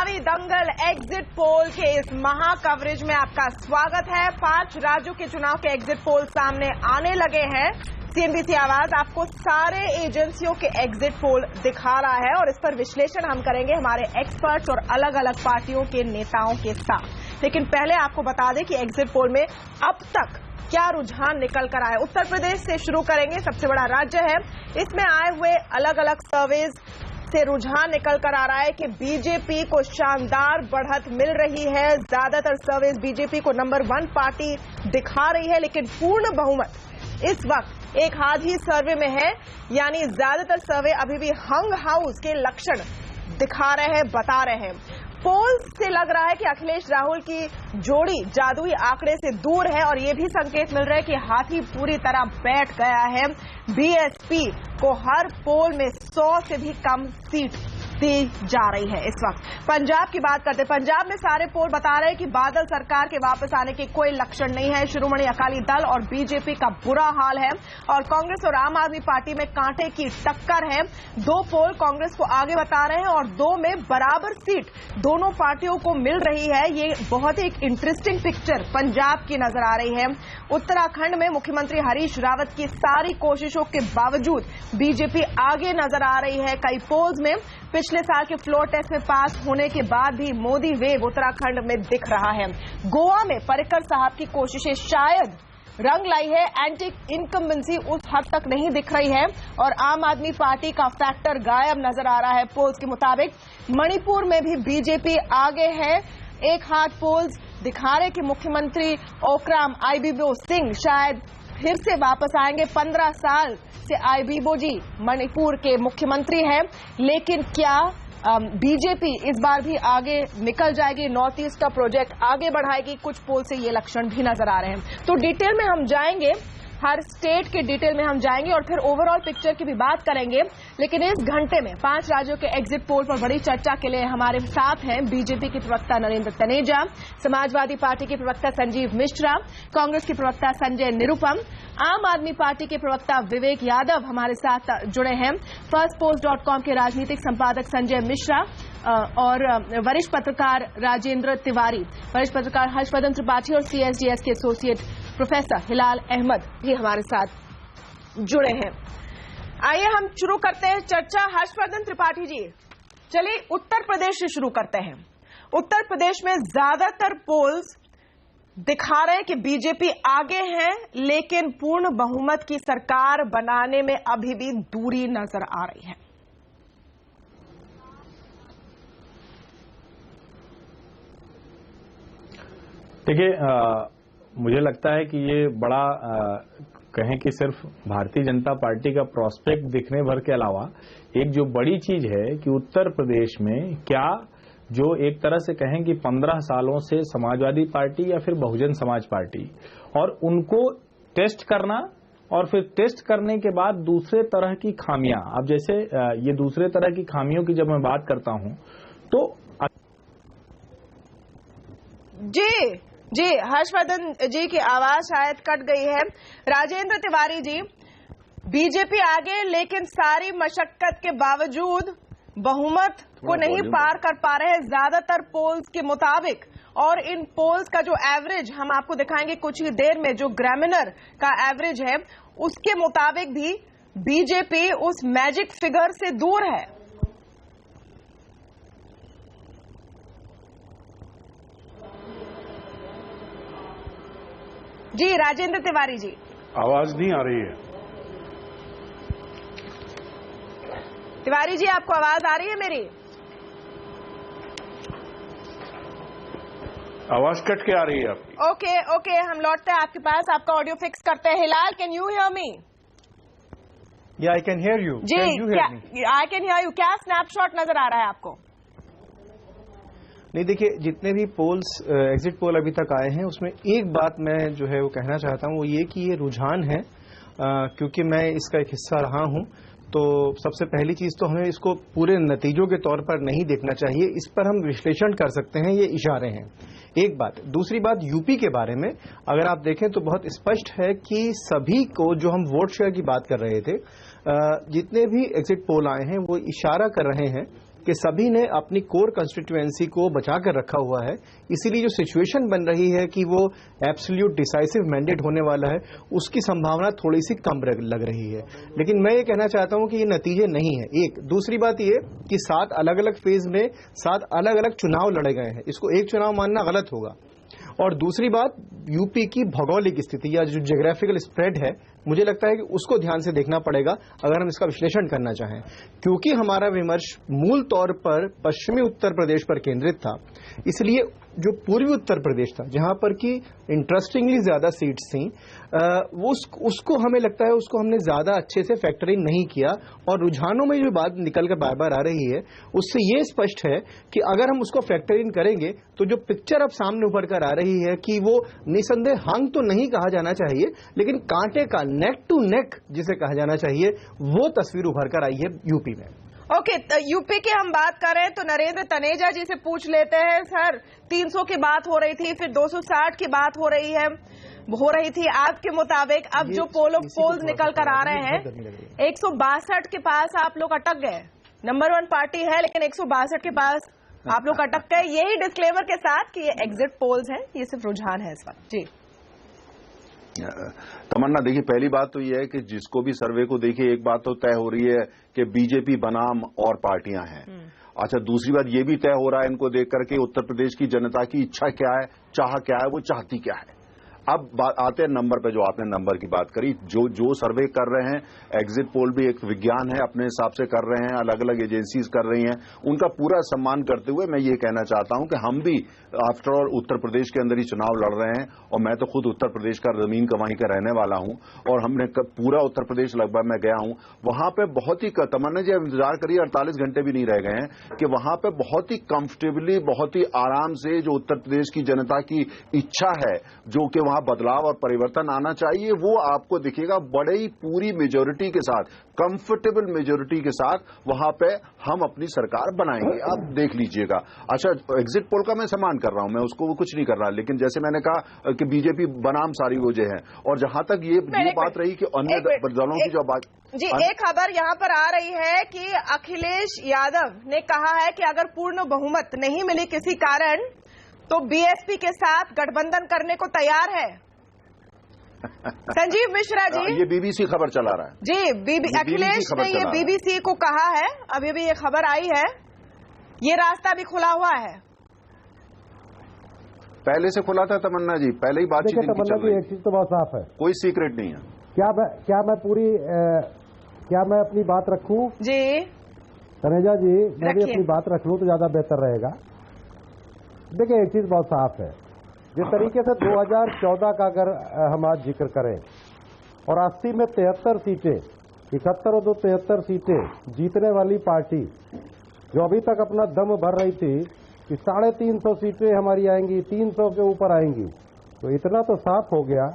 चुनावी दंगल exit poll के इस महा कवरेज में आपका स्वागत है। 5 राज्यों के चुनाव के एग्जिट पोल सामने आने लगे हैं। सीएनबीसी आवाज आपको सारे एजेंसियों के एग्जिट पोल दिखा रहा है और इस पर विश्लेषण हम करेंगे हमारे एक्सपर्ट्स और अलग अलग पार्टियों के नेताओं के साथ। लेकिन पहले आपको बता दें कि एग्जिट पोल में अब तक क्या रुझान निकल कर आए। उत्तर प्रदेश से शुरू करेंगे, सबसे बड़ा राज्य है। इसमें आए हुए अलग अलग सर्वेज से रुझान निकल कर आ रहा है कि बीजेपी को शानदार बढ़त मिल रही है। ज्यादातर सर्वेज बीजेपी को नंबर 1 पार्टी दिखा रही है, लेकिन पूर्ण बहुमत इस वक्त एक हाथ ही सर्वे में है। यानी ज्यादातर सर्वे अभी भी हंग हाउस के लक्षण दिखा रहे हैं, बता रहे हैं। पोल्स से लग रहा है कि अखिलेश राहुल की जोड़ी जादुई आंकड़े से दूर है और ये भी संकेत मिल रहा है कि हाथी पूरी तरह बैठ गया है। बीएसपी को हर पोल में 100 से भी कम सीट दी जा रही है। इस वक्त पंजाब की बात करते हैं। पंजाब में सारे पोल बता रहे हैं कि बादल सरकार के वापस आने के कोई लक्षण नहीं है। शिरोमणि अकाली दल और बीजेपी का बुरा हाल है और कांग्रेस और आम आदमी पार्टी में कांटे की टक्कर है। 2 पोल कांग्रेस को आगे बता रहे हैं और 2 में बराबर सीट दोनों पार्टियों को मिल रही है। ये बहुत ही एक इंटरेस्टिंग पिक्चर पंजाब की नजर आ रही है। उत्तराखंड में मुख्यमंत्री हरीश रावत की सारी कोशिशों के बावजूद बीजेपी आगे नजर आ रही है। कई पोल्स में पिछले साल के फ्लोर टेस्ट में पास होने के बाद भी मोदी वेव उत्तराखंड में दिख रहा है। गोवा में पर्रिकर साहब की कोशिशें शायद रंग लाई है। एंटी इनकम्बेंसी उस हद तक नहीं दिख रही है और आम आदमी पार्टी का फैक्टर गायब नजर आ रहा है पोल्स के मुताबिक। मणिपुर में भी बीजेपी आगे है। एक हाथ पोल्स दिखा रहे कि मुख्यमंत्री ओक्राम आइबीबो सिंह शायद फिर से वापस आएंगे। 15 साल से आइबीबो जी मणिपुर के मुख्यमंत्री हैं, लेकिन क्या बीजेपी इस बार भी आगे निकल जाएगी, नॉर्थ ईस्ट का प्रोजेक्ट आगे बढ़ाएगी? कुछ पोल से ये लक्षण भी नजर आ रहे हैं। तो डिटेल में हम जाएंगे, हर स्टेट के डिटेल में हम जाएंगे और फिर ओवरऑल पिक्चर की भी बात करेंगे। लेकिन इस घंटे में 5 राज्यों के एग्जिट पोल पर बड़ी चर्चा के लिए हमारे साथ हैं बीजेपी के प्रवक्ता नरेंद्र तनेजा, समाजवादी पार्टी के प्रवक्ता संजीव मिश्रा, कांग्रेस के प्रवक्ता संजय निरुपम, आम आदमी पार्टी के प्रवक्ता विवेक यादव हमारे साथ जुड़े हैं, फर्स्टपोस्ट.com के राजनीतिक संपादक संजय मिश्रा और वरिष्ठ पत्रकार राजेंद्र तिवारी, वरिष्ठ पत्रकार हर्षवर्धन त्रिपाठी और सीएसडीएस के एसोसिएट प्रोफेसर हिलाल अहमद भी हमारे साथ जुड़े हैं। आइए हम शुरू करते हैं चर्चा। हर्षवर्धन त्रिपाठी जी, चलिए उत्तर प्रदेश से शुरू करते हैं। उत्तर प्रदेश में ज्यादातर पोल्स दिखा रहे हैं कि बीजेपी आगे है, लेकिन पूर्ण बहुमत की सरकार बनाने में अभी भी दूरी नजर आ रही है। देखिए, मुझे लगता है कि ये बड़ा कहें कि सिर्फ भारतीय जनता पार्टी का प्रोस्पेक्ट दिखने भर के अलावा एक जो बड़ी चीज है कि उत्तर प्रदेश में क्या जो एक तरह से कहें कि 15 सालों से समाजवादी पार्टी या फिर बहुजन समाज पार्टी और उनको टेस्ट करना और फिर टेस्ट करने के बाद दूसरे तरह की खामियां, अब जैसे ये दूसरे तरह की खामियों की जब मैं बात करता हूं तो जी हर्षवर्धन जी की आवाज शायद कट गई है। राजेंद्र तिवारी जी, बीजेपी आगे लेकिन सारी मशक्कत के बावजूद बहुमत को नहीं पार कर पा रहे हैं ज्यादातर पोल्स के मुताबिक। और इन पोल्स का जो एवरेज हम आपको दिखाएंगे कुछ ही देर में, जो ग्रामिनर का एवरेज है उसके मुताबिक भी बीजेपी उस मैजिक फिगर से दूर है। जी राजेंद्र तिवारी जी, आवाज नहीं आ रही है। तिवारी जी, आपको आवाज आ रही है मेरी? आवाज कट के आ रही है आपकी। ओके, हम लौटते हैं आपके पास, आपका ऑडियो फिक्स करते हैं। Hilal, can you hear me? या आई कैन हियर यू। जी, आई कैन हियर यू। क्या स्नैपशॉट नजर आ रहा है आपको? नहीं, देखिए, जितने भी पोल्स एग्जिट पोल अभी तक आए हैं उसमें एक बात मैं जो है वो कहना चाहता हूं, वो ये कि ये रुझान है, क्योंकि मैं इसका एक हिस्सा रहा हूं। तो सबसे पहली चीज तो हमें इसको पूरे नतीजों के तौर पर नहीं देखना चाहिए, इस पर हम विश्लेषण कर सकते हैं, ये इशारे हैं। एक बात। दूसरी बात, यूपी के बारे में अगर आप देखें तो बहुत स्पष्ट है कि सभी को, जो हम वोट शेयर की बात कर रहे थे, जितने भी एग्जिट पोल आए हैं वो इशारा कर रहे हैं कि सभी ने अपनी कोर कंस्टिट्यूएंसी को बचा कर रखा हुआ है, इसीलिए जो सिचुएशन बन रही है कि वो एब्सोल्यूट डिसाइसिव मैंडेट होने वाला है, उसकी संभावना थोड़ी सी कम लग रही है। लेकिन मैं ये कहना चाहता हूं कि ये नतीजे नहीं है। एक दूसरी बात ये कि 7 अलग अलग फेज में 7 अलग अलग चुनाव लड़े गए हैं, इसको एक चुनाव मानना गलत होगा। और दूसरी बात, यूपी की भौगोलिक स्थिति या जो ज्योग्राफिकल स्प्रेड है, मुझे लगता है कि उसको ध्यान से देखना पड़ेगा अगर हम इसका विश्लेषण करना चाहें, क्योंकि हमारा विमर्श मूल तौर पर पश्चिमी उत्तर प्रदेश पर केंद्रित था। इसलिए जो पूर्वी उत्तर प्रदेश था, जहां पर की इंटरेस्टिंगली ज्यादा सीट्स थी, उसको हमें लगता है उसको हमने ज्यादा अच्छे से फैक्टर इन नहीं किया। और रुझानों में जो बात निकलकर बार बार आ रही है, उससे ये स्पष्ट है कि अगर हम उसको फैक्टर इन करेंगे तो जो पिक्चर अब सामने उभर कर आ रही है कि वो निसंदेह हंग तो नहीं कहा जाना चाहिए, लेकिन कांटे का नेक टू नेक जिसे कहा जाना चाहिए, वो तस्वीर उभर कर आई है यूपी में। ओके, यूपी की हम बात करें तो नरेंद्र तनेजा जी से पूछ लेते हैं। सर, 300 की बात हो रही थी, फिर 260 की बात हो रही थी। आपके मुताबिक अब जो पोल्स निकल कर आ रहे हैं, 162 के पास आप लोग अटक गए। नंबर 1 पार्टी है, लेकिन 162 के पास आप लोग अटक गए, यही डिस्क्लेमर के साथ कि ये एग्जिट पोल्स हैं, ये सिर्फ रुझान है इस वक्त। जी तमन्ना, देखिए पहली बात तो यह है कि जिसको भी सर्वे को देखिए, एक बात तो तय हो रही है कि बीजेपी बनाम और पार्टियां हैं। अच्छा, दूसरी बात ये भी तय हो रहा है इनको देख करके उत्तर प्रदेश की जनता की इच्छा क्या है, चाह क्या है, वो चाहती क्या है। अब आते हैं नंबर पे, जो आपने नंबर की बात करी। जो सर्वे कर रहे हैं, एग्जिट पोल भी एक विज्ञान है, अपने हिसाब से कर रहे हैं, अलग अलग एजेंसीज कर रही हैं, उनका पूरा सम्मान करते हुए मैं ये कहना चाहता हूं कि हम भी आफ्टर ऑल उत्तर प्रदेश के अंदर ही चुनाव लड़ रहे हैं। और मैं तो खुद उत्तर प्रदेश का जमीन का वहीं का रहने वाला हूं, और हमने पूरा उत्तर प्रदेश लगभग मैं गया हूं। वहां पे बहुत ही, तमन्ना जी इंतजार करिए, 48 घंटे भी नहीं रह गए हैं कि वहां पे बहुत ही कंफर्टेबली, बहुत ही आराम से जो उत्तर प्रदेश की जनता की इच्छा है, जो कि वहां बदलाव और परिवर्तन आना चाहिए, वो आपको दिखेगा बड़े ही पूरी मेजोरिटी के साथ, कंफर्टेबल मेजोरिटी के साथ वहां पे हम अपनी सरकार बनाएंगे। आप देख लीजिएगा। अच्छा, एग्जिट पोल का मैं सम्मान कर रहा हूं, मैं उसको वो कुछ नहीं कर रहा, लेकिन जैसे मैंने कहा कि बीजेपी बनाम सारी वजह है। और जहां तक ये बात रही कि अन्य दलों की जो बात जी, एक खबर यहां पर आ रही है कि अखिलेश यादव ने कहा है कि अगर पूर्ण बहुमत नहीं मिली किसी कारण, तो बीएसपी के साथ गठबंधन करने को तैयार है। संजीव मिश्रा जी, ये बीबीसी खबर चला रहा है जी, अखिलेश ने ये बीबीसी को कहा है, अभी भी ये खबर आई है, ये रास्ता भी खुला हुआ है। पहले से खुला था तमन्ना जी, पहले ही बातचीत इनकी चल रही है। एक चीज तो बहुत साफ है, कोई सीक्रेट नहीं है। क्या मैं अपनी बात रखूं? जी तनेजा जी, मैं भी अपनी बात रख लूं तो ज्यादा बेहतर रहेगा। देखिए, एक चीज बहुत साफ है, जिस तरीके से 2014 का अगर हम आज जिक्र करें और 80 में 73 सीटें, 71 और 73 सीटें जीतने वाली पार्टी जो अभी तक अपना दम भर रही थी कि 350 सीटें हमारी आएंगी, 300 के ऊपर आएंगी, तो इतना तो साफ हो गया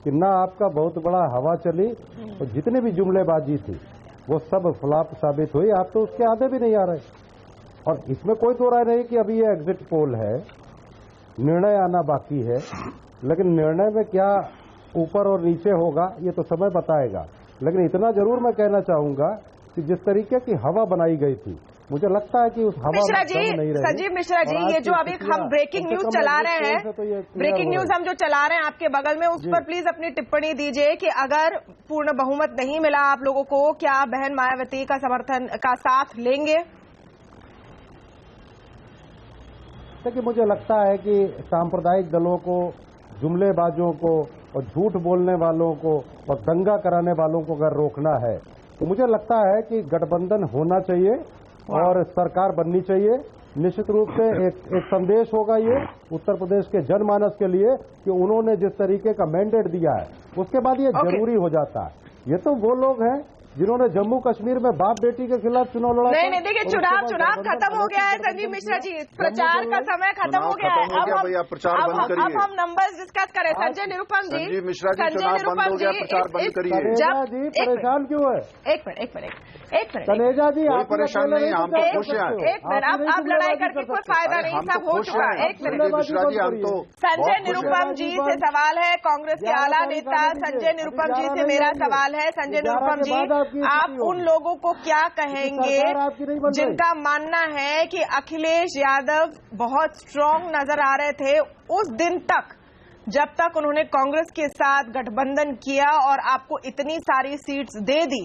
कि ना आपका बहुत बड़ा हवा चली और जितनी भी जुमलेबाजी थी वो सब फ्लॉप साबित हुई। आप तो उसके आधे भी नहीं आ रहे। और इसमें कोई दो राय नहीं कि अभी ये एग्जिट पोल है, निर्णय आना बाकी है, लेकिन निर्णय में क्या ऊपर और नीचे होगा ये तो समय बताएगा। लेकिन इतना जरूर मैं कहना चाहूंगा कि जिस तरीके की हवा बनाई गई थी, मुझे लगता है कि उस हवा मिश्रा में जी, नहीं रही। संजीव मिश्रा जी, ये जो अभी हम ब्रेकिंग न्यूज चला रहे हैं, ब्रेकिंग न्यूज हम जो चला रहे हैं आपके बगल में, उस पर प्लीज अपनी टिप्पणी दीजिए कि अगर पूर्ण बहुमत नहीं मिला आप लोगों को, क्या बहन मायावती का समर्थन का साथ लेंगे? कि मुझे लगता है कि सांप्रदायिक दलों को, जुमलेबाजों को और झूठ बोलने वालों को और दंगा कराने वालों को अगर रोकना है तो मुझे लगता है कि गठबंधन होना चाहिए और सरकार बननी चाहिए। निश्चित रूप से एक संदेश होगा ये उत्तर प्रदेश के जनमानस के लिए कि उन्होंने जिस तरीके का मैंडेट दिया है, उसके बाद ये जरूरी हो जाता है। ये तो वो लोग हैं जिन्होंने जम्मू कश्मीर में बाप बेटी के खिलाफ चुनाव लड़ा। नहीं, देखिए, चुनाव खत्म हो गया है संजीव मिश्रा जी, प्रचार का समय खत्म हो गया है। अब हम नंबर्स डिस्कस करें। संजय निरुपम जी, संजीव मिश्रा जी, चुनाव बंद हो गया, प्रचार बंद करिए। तनेजा जी परेशान क्यों है? एक मिनट तनेजा जी, कोई परेशान नहीं, हम तो खुश हैं। एक मिनट, अब लड़ाई करके कोई फायदा नहीं, सब हो चुका है। एक मिनट मिश्रा जी, हम तो संजय निरुपम जी से सवाल है, कांग्रेस के आला नेता संजय निरुपम जी से मेरा सवाल है। संजय निरुपम जी, आप उन लोगों को क्या कहेंगे जिनका मानना है कि अखिलेश यादव बहुत स्ट्रांग नजर आ रहे थे उस दिन तक, जब तक उन्होंने कांग्रेस के साथ गठबंधन किया और आपको इतनी सारी सीट्स दे दी,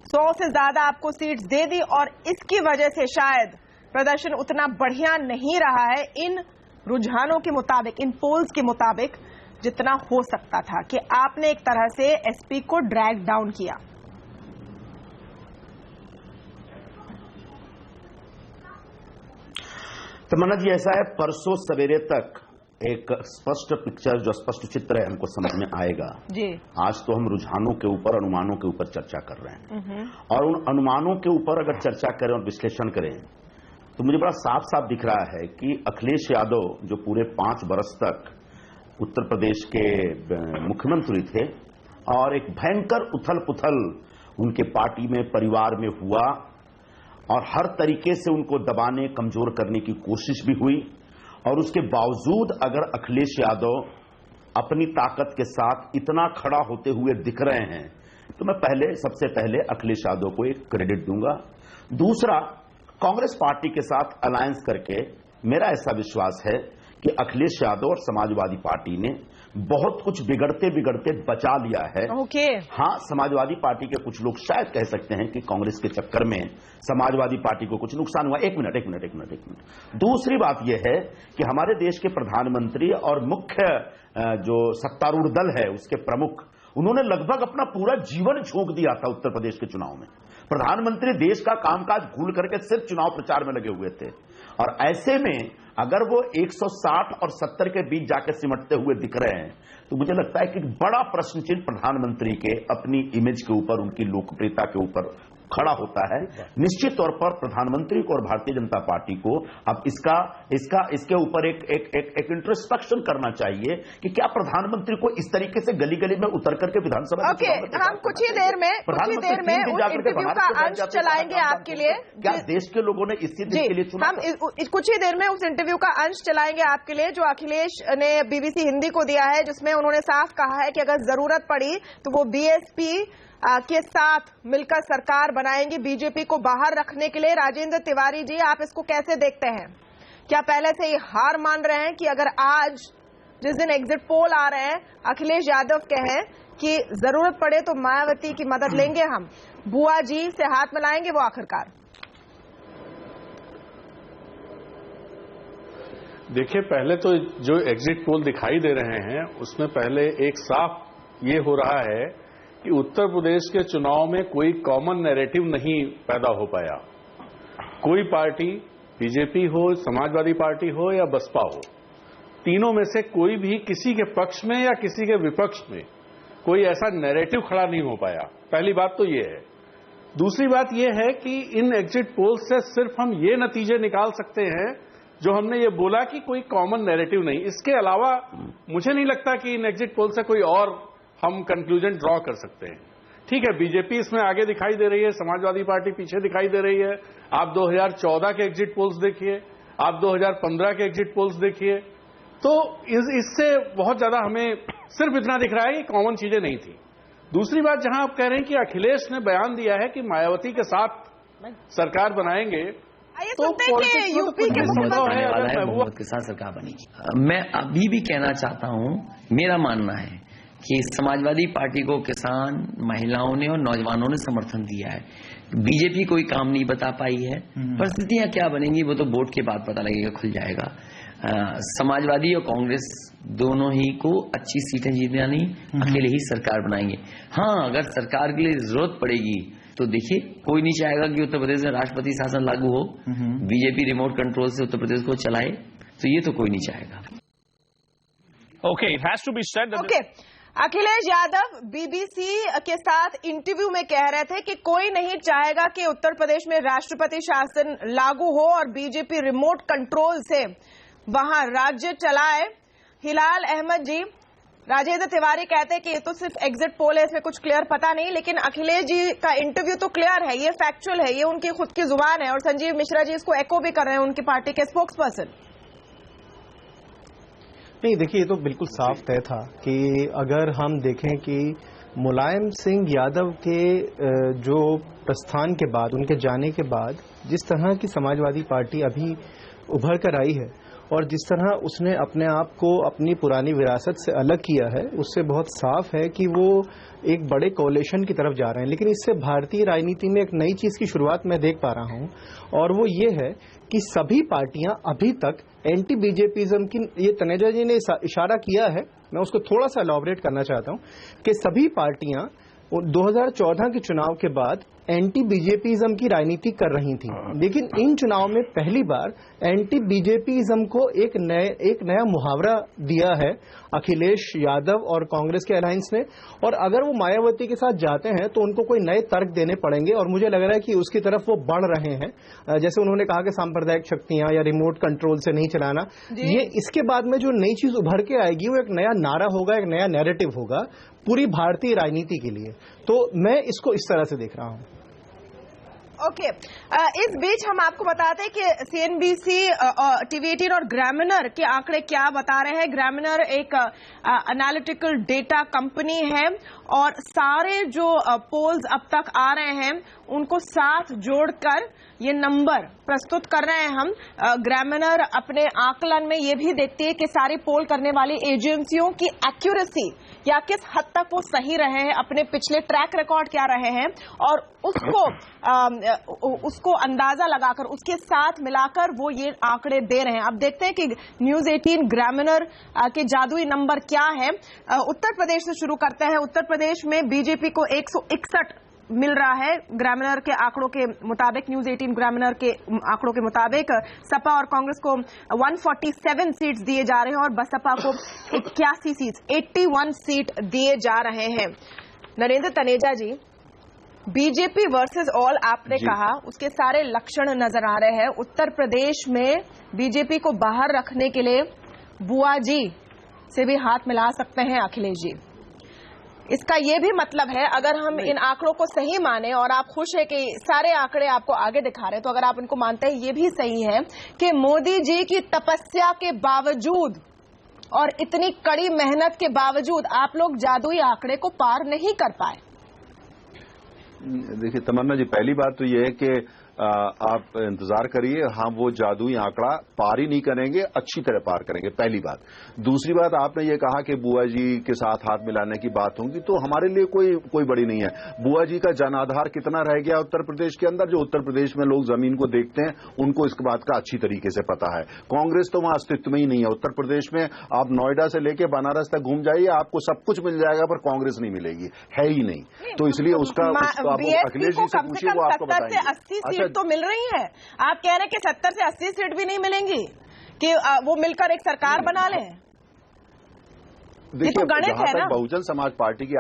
100 से ज्यादा आपको सीट्स दे दी, और इसकी वजह से शायद प्रदर्शन उतना बढ़िया नहीं रहा है इन रुझानों के मुताबिक, इन पोल्स के मुताबिक, जितना हो सकता था, कि आपने एक तरह से एसपी को ड्रैग डाउन किया। तमन्ना जी, ऐसा है, परसों सवेरे तक एक स्पष्ट पिक्चर, जो स्पष्ट चित्र है, हमको समझ में आएगा जी। आज तो हम रुझानों के ऊपर, अनुमानों के ऊपर चर्चा कर रहे हैं, और उन अनुमानों के ऊपर अगर चर्चा करें और विश्लेषण करें तो मुझे बड़ा साफ साफ दिख रहा है कि अखिलेश यादव, जो पूरे 5 वर्ष तक उत्तर प्रदेश के मुख्यमंत्री थे और एक भयंकर उथल पुथल उनके पार्टी में, परिवार में हुआ, और हर तरीके से उनको दबाने, कमजोर करने की कोशिश भी हुई, और उसके बावजूद अगर अखिलेश यादव अपनी ताकत के साथ इतना खड़ा होते हुए दिख रहे हैं तो मैं सबसे पहले अखिलेश यादव को एक क्रेडिट दूंगा। दूसरा, कांग्रेस पार्टी के साथ अलायंस करके मेरा ऐसा विश्वास है कि अखिलेश यादव और समाजवादी पार्टी ने बहुत कुछ बिगड़ते बिगड़ते बचा लिया है। हाँ, समाजवादी पार्टी के कुछ लोग शायद कह सकते हैं कि कांग्रेस के चक्कर में समाजवादी पार्टी को कुछ नुकसान हुआ। एक मिनट। दूसरी बात यह है कि हमारे देश के प्रधानमंत्री और मुख्य जो सत्तारूढ़ दल है उसके प्रमुख, उन्होंने लगभग अपना पूरा जीवन झोंक दिया था उत्तर प्रदेश के चुनाव में। प्रधानमंत्री देश का कामकाज भूल करके सिर्फ चुनाव प्रचार में लगे हुए थे, और ऐसे में अगर वो 160 और 70 के बीच जाकर सिमटते हुए दिख रहे हैं तो मुझे लगता है कि बड़ा प्रश्न चिन्ह प्रधानमंत्री के अपनी इमेज के ऊपर, उनकी लोकप्रियता के ऊपर खड़ा होता है। निश्चित तौर पर प्रधानमंत्री को और भारतीय जनता पार्टी को अब इसके ऊपर एक इंट्रोस्पेक्शन करना चाहिए कि क्या प्रधानमंत्री को इस तरीके से गली गली में उतर करके विधानसभा हम कुछ ही देर में इंटरव्यू का अंश चलाएंगे आपके लिए। क्या देश के लोगों ने इस चीज के लिए चुना? हम कुछ ही देर में उस इंटरव्यू का अंश चलाएंगे आपके लिए जो अखिलेश ने बीबीसी हिंदी को दिया है, जिसमें उन्होंने साफ कहा है कि अगर जरूरत पड़ी तो वो बीएसपी के साथ मिलकर सरकार बनाएंगे, बीजेपी को बाहर रखने के लिए। राजेंद्र तिवारी जी, आप इसको कैसे देखते हैं? क्या पहले से ही हार मान रहे हैं कि अगर आज जिस दिन एग्जिट पोल आ रहे हैं अखिलेश यादव कहें कि जरूरत पड़े तो मायावती की मदद लेंगे, हम बुआ जी से हाथ मिलाएंगे वो आखिरकार? देखिए, पहले तो जो एग्जिट पोल दिखाई दे रहे हैं उसमें पहले एक साफ ये हो रहा है कि उत्तर प्रदेश के चुनाव में कोई कॉमन नैरेटिव नहीं पैदा हो पाया। कोई पार्टी, बीजेपी हो, समाजवादी पार्टी हो या बसपा हो, तीनों में से कोई भी किसी के पक्ष में या किसी के विपक्ष में कोई ऐसा नैरेटिव खड़ा नहीं हो पाया। पहली बात तो ये है। दूसरी बात यह है कि इन एग्जिट पोल से सिर्फ हम ये नतीजे निकाल सकते हैं जो हमने ये बोला कि कोई कॉमन नैरेटिव नहीं। इसके अलावा मुझे नहीं लगता कि इन एग्जिट पोल से कोई और हम कंक्लूजन ड्रॉ कर सकते हैं। ठीक है, बीजेपी इसमें आगे दिखाई दे रही है, समाजवादी पार्टी पीछे दिखाई दे रही है। आप 2014 के एग्जिट पोल्स देखिए, आप 2015 के एग्जिट पोल्स देखिए, तो इससे बहुत ज्यादा हमें सिर्फ इतना दिख रहा है कि कॉमन चीजें नहीं थी। दूसरी बात, जहां आप कह रहे हैं कि अखिलेश ने बयान दिया है कि मायावती के साथ सरकार बनाएंगे, तो यूपी के मुख्यमंत्री के साथ सरकार बनेगी। मैं अभी भी कहना चाहता हूं, मेरा मानना है कि समाजवादी पार्टी को किसान, महिलाओं ने और नौजवानों ने समर्थन दिया है। बीजेपी कोई काम नहीं बता पाई है। परिस्थितियां क्या बनेंगी वो तो वोट के बाद पता लगेगा, खुल जाएगा। समाजवादी और कांग्रेस दोनों ही को अच्छी सीटें जीतनी, अकेले ही सरकार बनाएंगे। हाँ, अगर सरकार के लिए जरूरत पड़ेगी तो देखिए, कोई नहीं चाहेगा कि उत्तर प्रदेश में राष्ट्रपति शासन लागू हो, बीजेपी रिमोट कंट्रोल से उत्तर प्रदेश को चलाए, तो ये तो कोई नहीं चाहेगा। अखिलेश यादव बीबीसी के साथ इंटरव्यू में कह रहे थे कि कोई नहीं चाहेगा कि उत्तर प्रदेश में राष्ट्रपति शासन लागू हो और बीजेपी रिमोट कंट्रोल से वहां राज्य चलाए। हिलाल अहमद जी, राजेंद्र तिवारी कहते हैं कि ये तो सिर्फ एग्जिट पोल है, इसमें कुछ क्लियर पता नहीं, लेकिन अखिलेश जी का इंटरव्यू तो क्लियर है, ये फैक्चुअल है, ये उनकी खुद की जुबान है, और संजीव मिश्रा जी इसको एको भी कर रहे हैं, उनकी पार्टी के स्पोक्स पर्सन। नहीं, देखिए, ये तो बिल्कुल साफ तय था कि अगर हम देखें कि मुलायम सिंह यादव के जो प्रस्थान के बाद, उनके जाने के बाद जिस तरह की समाजवादी पार्टी अभी उभर कर आई है और जिस तरह उसने अपने आप को अपनी पुरानी विरासत से अलग किया है, उससे बहुत साफ है कि वो एक बड़े कोलिशन की तरफ जा रहे हैं। लेकिन इससे भारतीय राजनीति में एक नई चीज की शुरुआत मैं देख पा रहा हूं, और वो ये है कि सभी पार्टियां अभी तक एंटी बीजेपीज़म की, ये तनेजा जी ने इशारा किया है, मैं उसको थोड़ा सा एलॉबरेट करना चाहता हूं कि सभी पार्टियां 2014 के चुनाव के बाद एंटी बीजेपीज़म की राजनीति कर रही थी, लेकिन इन चुनाव में पहली बार एंटी बीजेपीज़म को एक नया मुहावरा दिया है अखिलेश यादव और कांग्रेस के अलायंस ने। और अगर वो मायावती के साथ जाते हैं तो उनको कोई नए तर्क देने पड़ेंगे, और मुझे लग रहा है कि उसकी तरफ वो बढ़ रहे हैं। जैसे उन्होंने कहा कि सांप्रदायिक शक्तियां या रिमोट कंट्रोल से नहीं चलाना, ये इसके बाद में जो नई चीज उभर के आएगी वो एक नया नारा होगा, एक नया नैरेटिव होगा पूरी भारतीय राजनीति के लिए। तो मैं इसको इस तरह से देख रहा हूं। ओके, इस बीच हम आपको बताते हैं कि सीएनबीसी, टीवी18 और ग्रामीणर के आंकड़े क्या बता रहे हैं। ग्रामीणर एक एनालिटिकल डेटा कंपनी है और सारे जो पोल्स अब तक आ रहे हैं उनको साथ जोड़कर ये नंबर प्रस्तुत कर रहे हैं हम। ग्रामीणर अपने आकलन में ये भी देखती है कि सारी पोल करने वाली एजेंसियों की एक्यूरेसी या किस हद तक वो सही रहे हैं, अपने पिछले ट्रैक रिकॉर्ड क्या रहे हैं, और उसको अंदाजा लगाकर उसके साथ मिलाकर वो ये आंकड़े दे रहे हैं। अब देखते हैं कि न्यूज 18 ग्रामीणर के जादुई नंबर क्या है। उत्तर प्रदेश से शुरू करते हैं। उत्तर प्रदेश में बीजेपी को 161 मिल रहा है ग्रामीणर के आंकड़ों के मुताबिक। न्यूज 18 ग्रामीणर के आंकड़ों के मुताबिक सपा और कांग्रेस को 147 सीट्स दिए जा रहे हैं और बसपा को 81 सीट्स, 81 सीट दिए जा रहे हैं। नरेंद्र तनेजा जी, बीजेपी वर्सेस ऑल आपने कहा, उसके सारे लक्षण नजर आ रहे हैं। उत्तर प्रदेश में बीजेपी को बाहर रखने के लिए बुआ जी से भी हाथ मिला सकते हैं अखिलेश जी। इसका ये भी मतलब है, अगर हम इन आंकड़ों को सही माने, और आप खुश है कि सारे आंकड़े आपको आगे दिखा रहे हैं, तो अगर आप इनको मानते हैं, ये भी सही है कि मोदी जी की तपस्या के बावजूद और इतनी कड़ी मेहनत के बावजूद आप लोग जादुई आंकड़े को पार नहीं कर पाए। देखिए तमन्ना जी, पहली बात तो ये है कि आप इंतजार करिए, हम वो जादुई आंकड़ा पार ही नहीं करेंगे, अच्छी तरह पार करेंगे, पहली बात। दूसरी बात, आपने ये कहा कि बुआ जी के साथ हाथ मिलाने की बात होगी, तो हमारे लिए कोई बड़ी नहीं है। बुआ जी का जनाधार कितना रह गया उत्तर प्रदेश के अंदर, जो उत्तर प्रदेश में लोग जमीन को देखते हैं उनको इस बात का अच्छी तरीके से पता है। कांग्रेस तो वहां अस्तित्व में ही नहीं है उत्तर प्रदेश में। आप नोएडा से लेके बनारस तक घूम जाइए, आपको सब कुछ मिल जाएगा, पर कांग्रेस नहीं मिलेगी, है ही नहीं। तो इसलिए उसका अखिलेश जी से पूछिए, वो आपको बताएंगे। तो मिल रही है, आप कह रहे हैं कि 70 से 80 सीट भी नहीं मिलेंगी, कि वो मिलकर एक सरकार बना लें। देखिए, जहां तक बहुजन समाज पार्टी की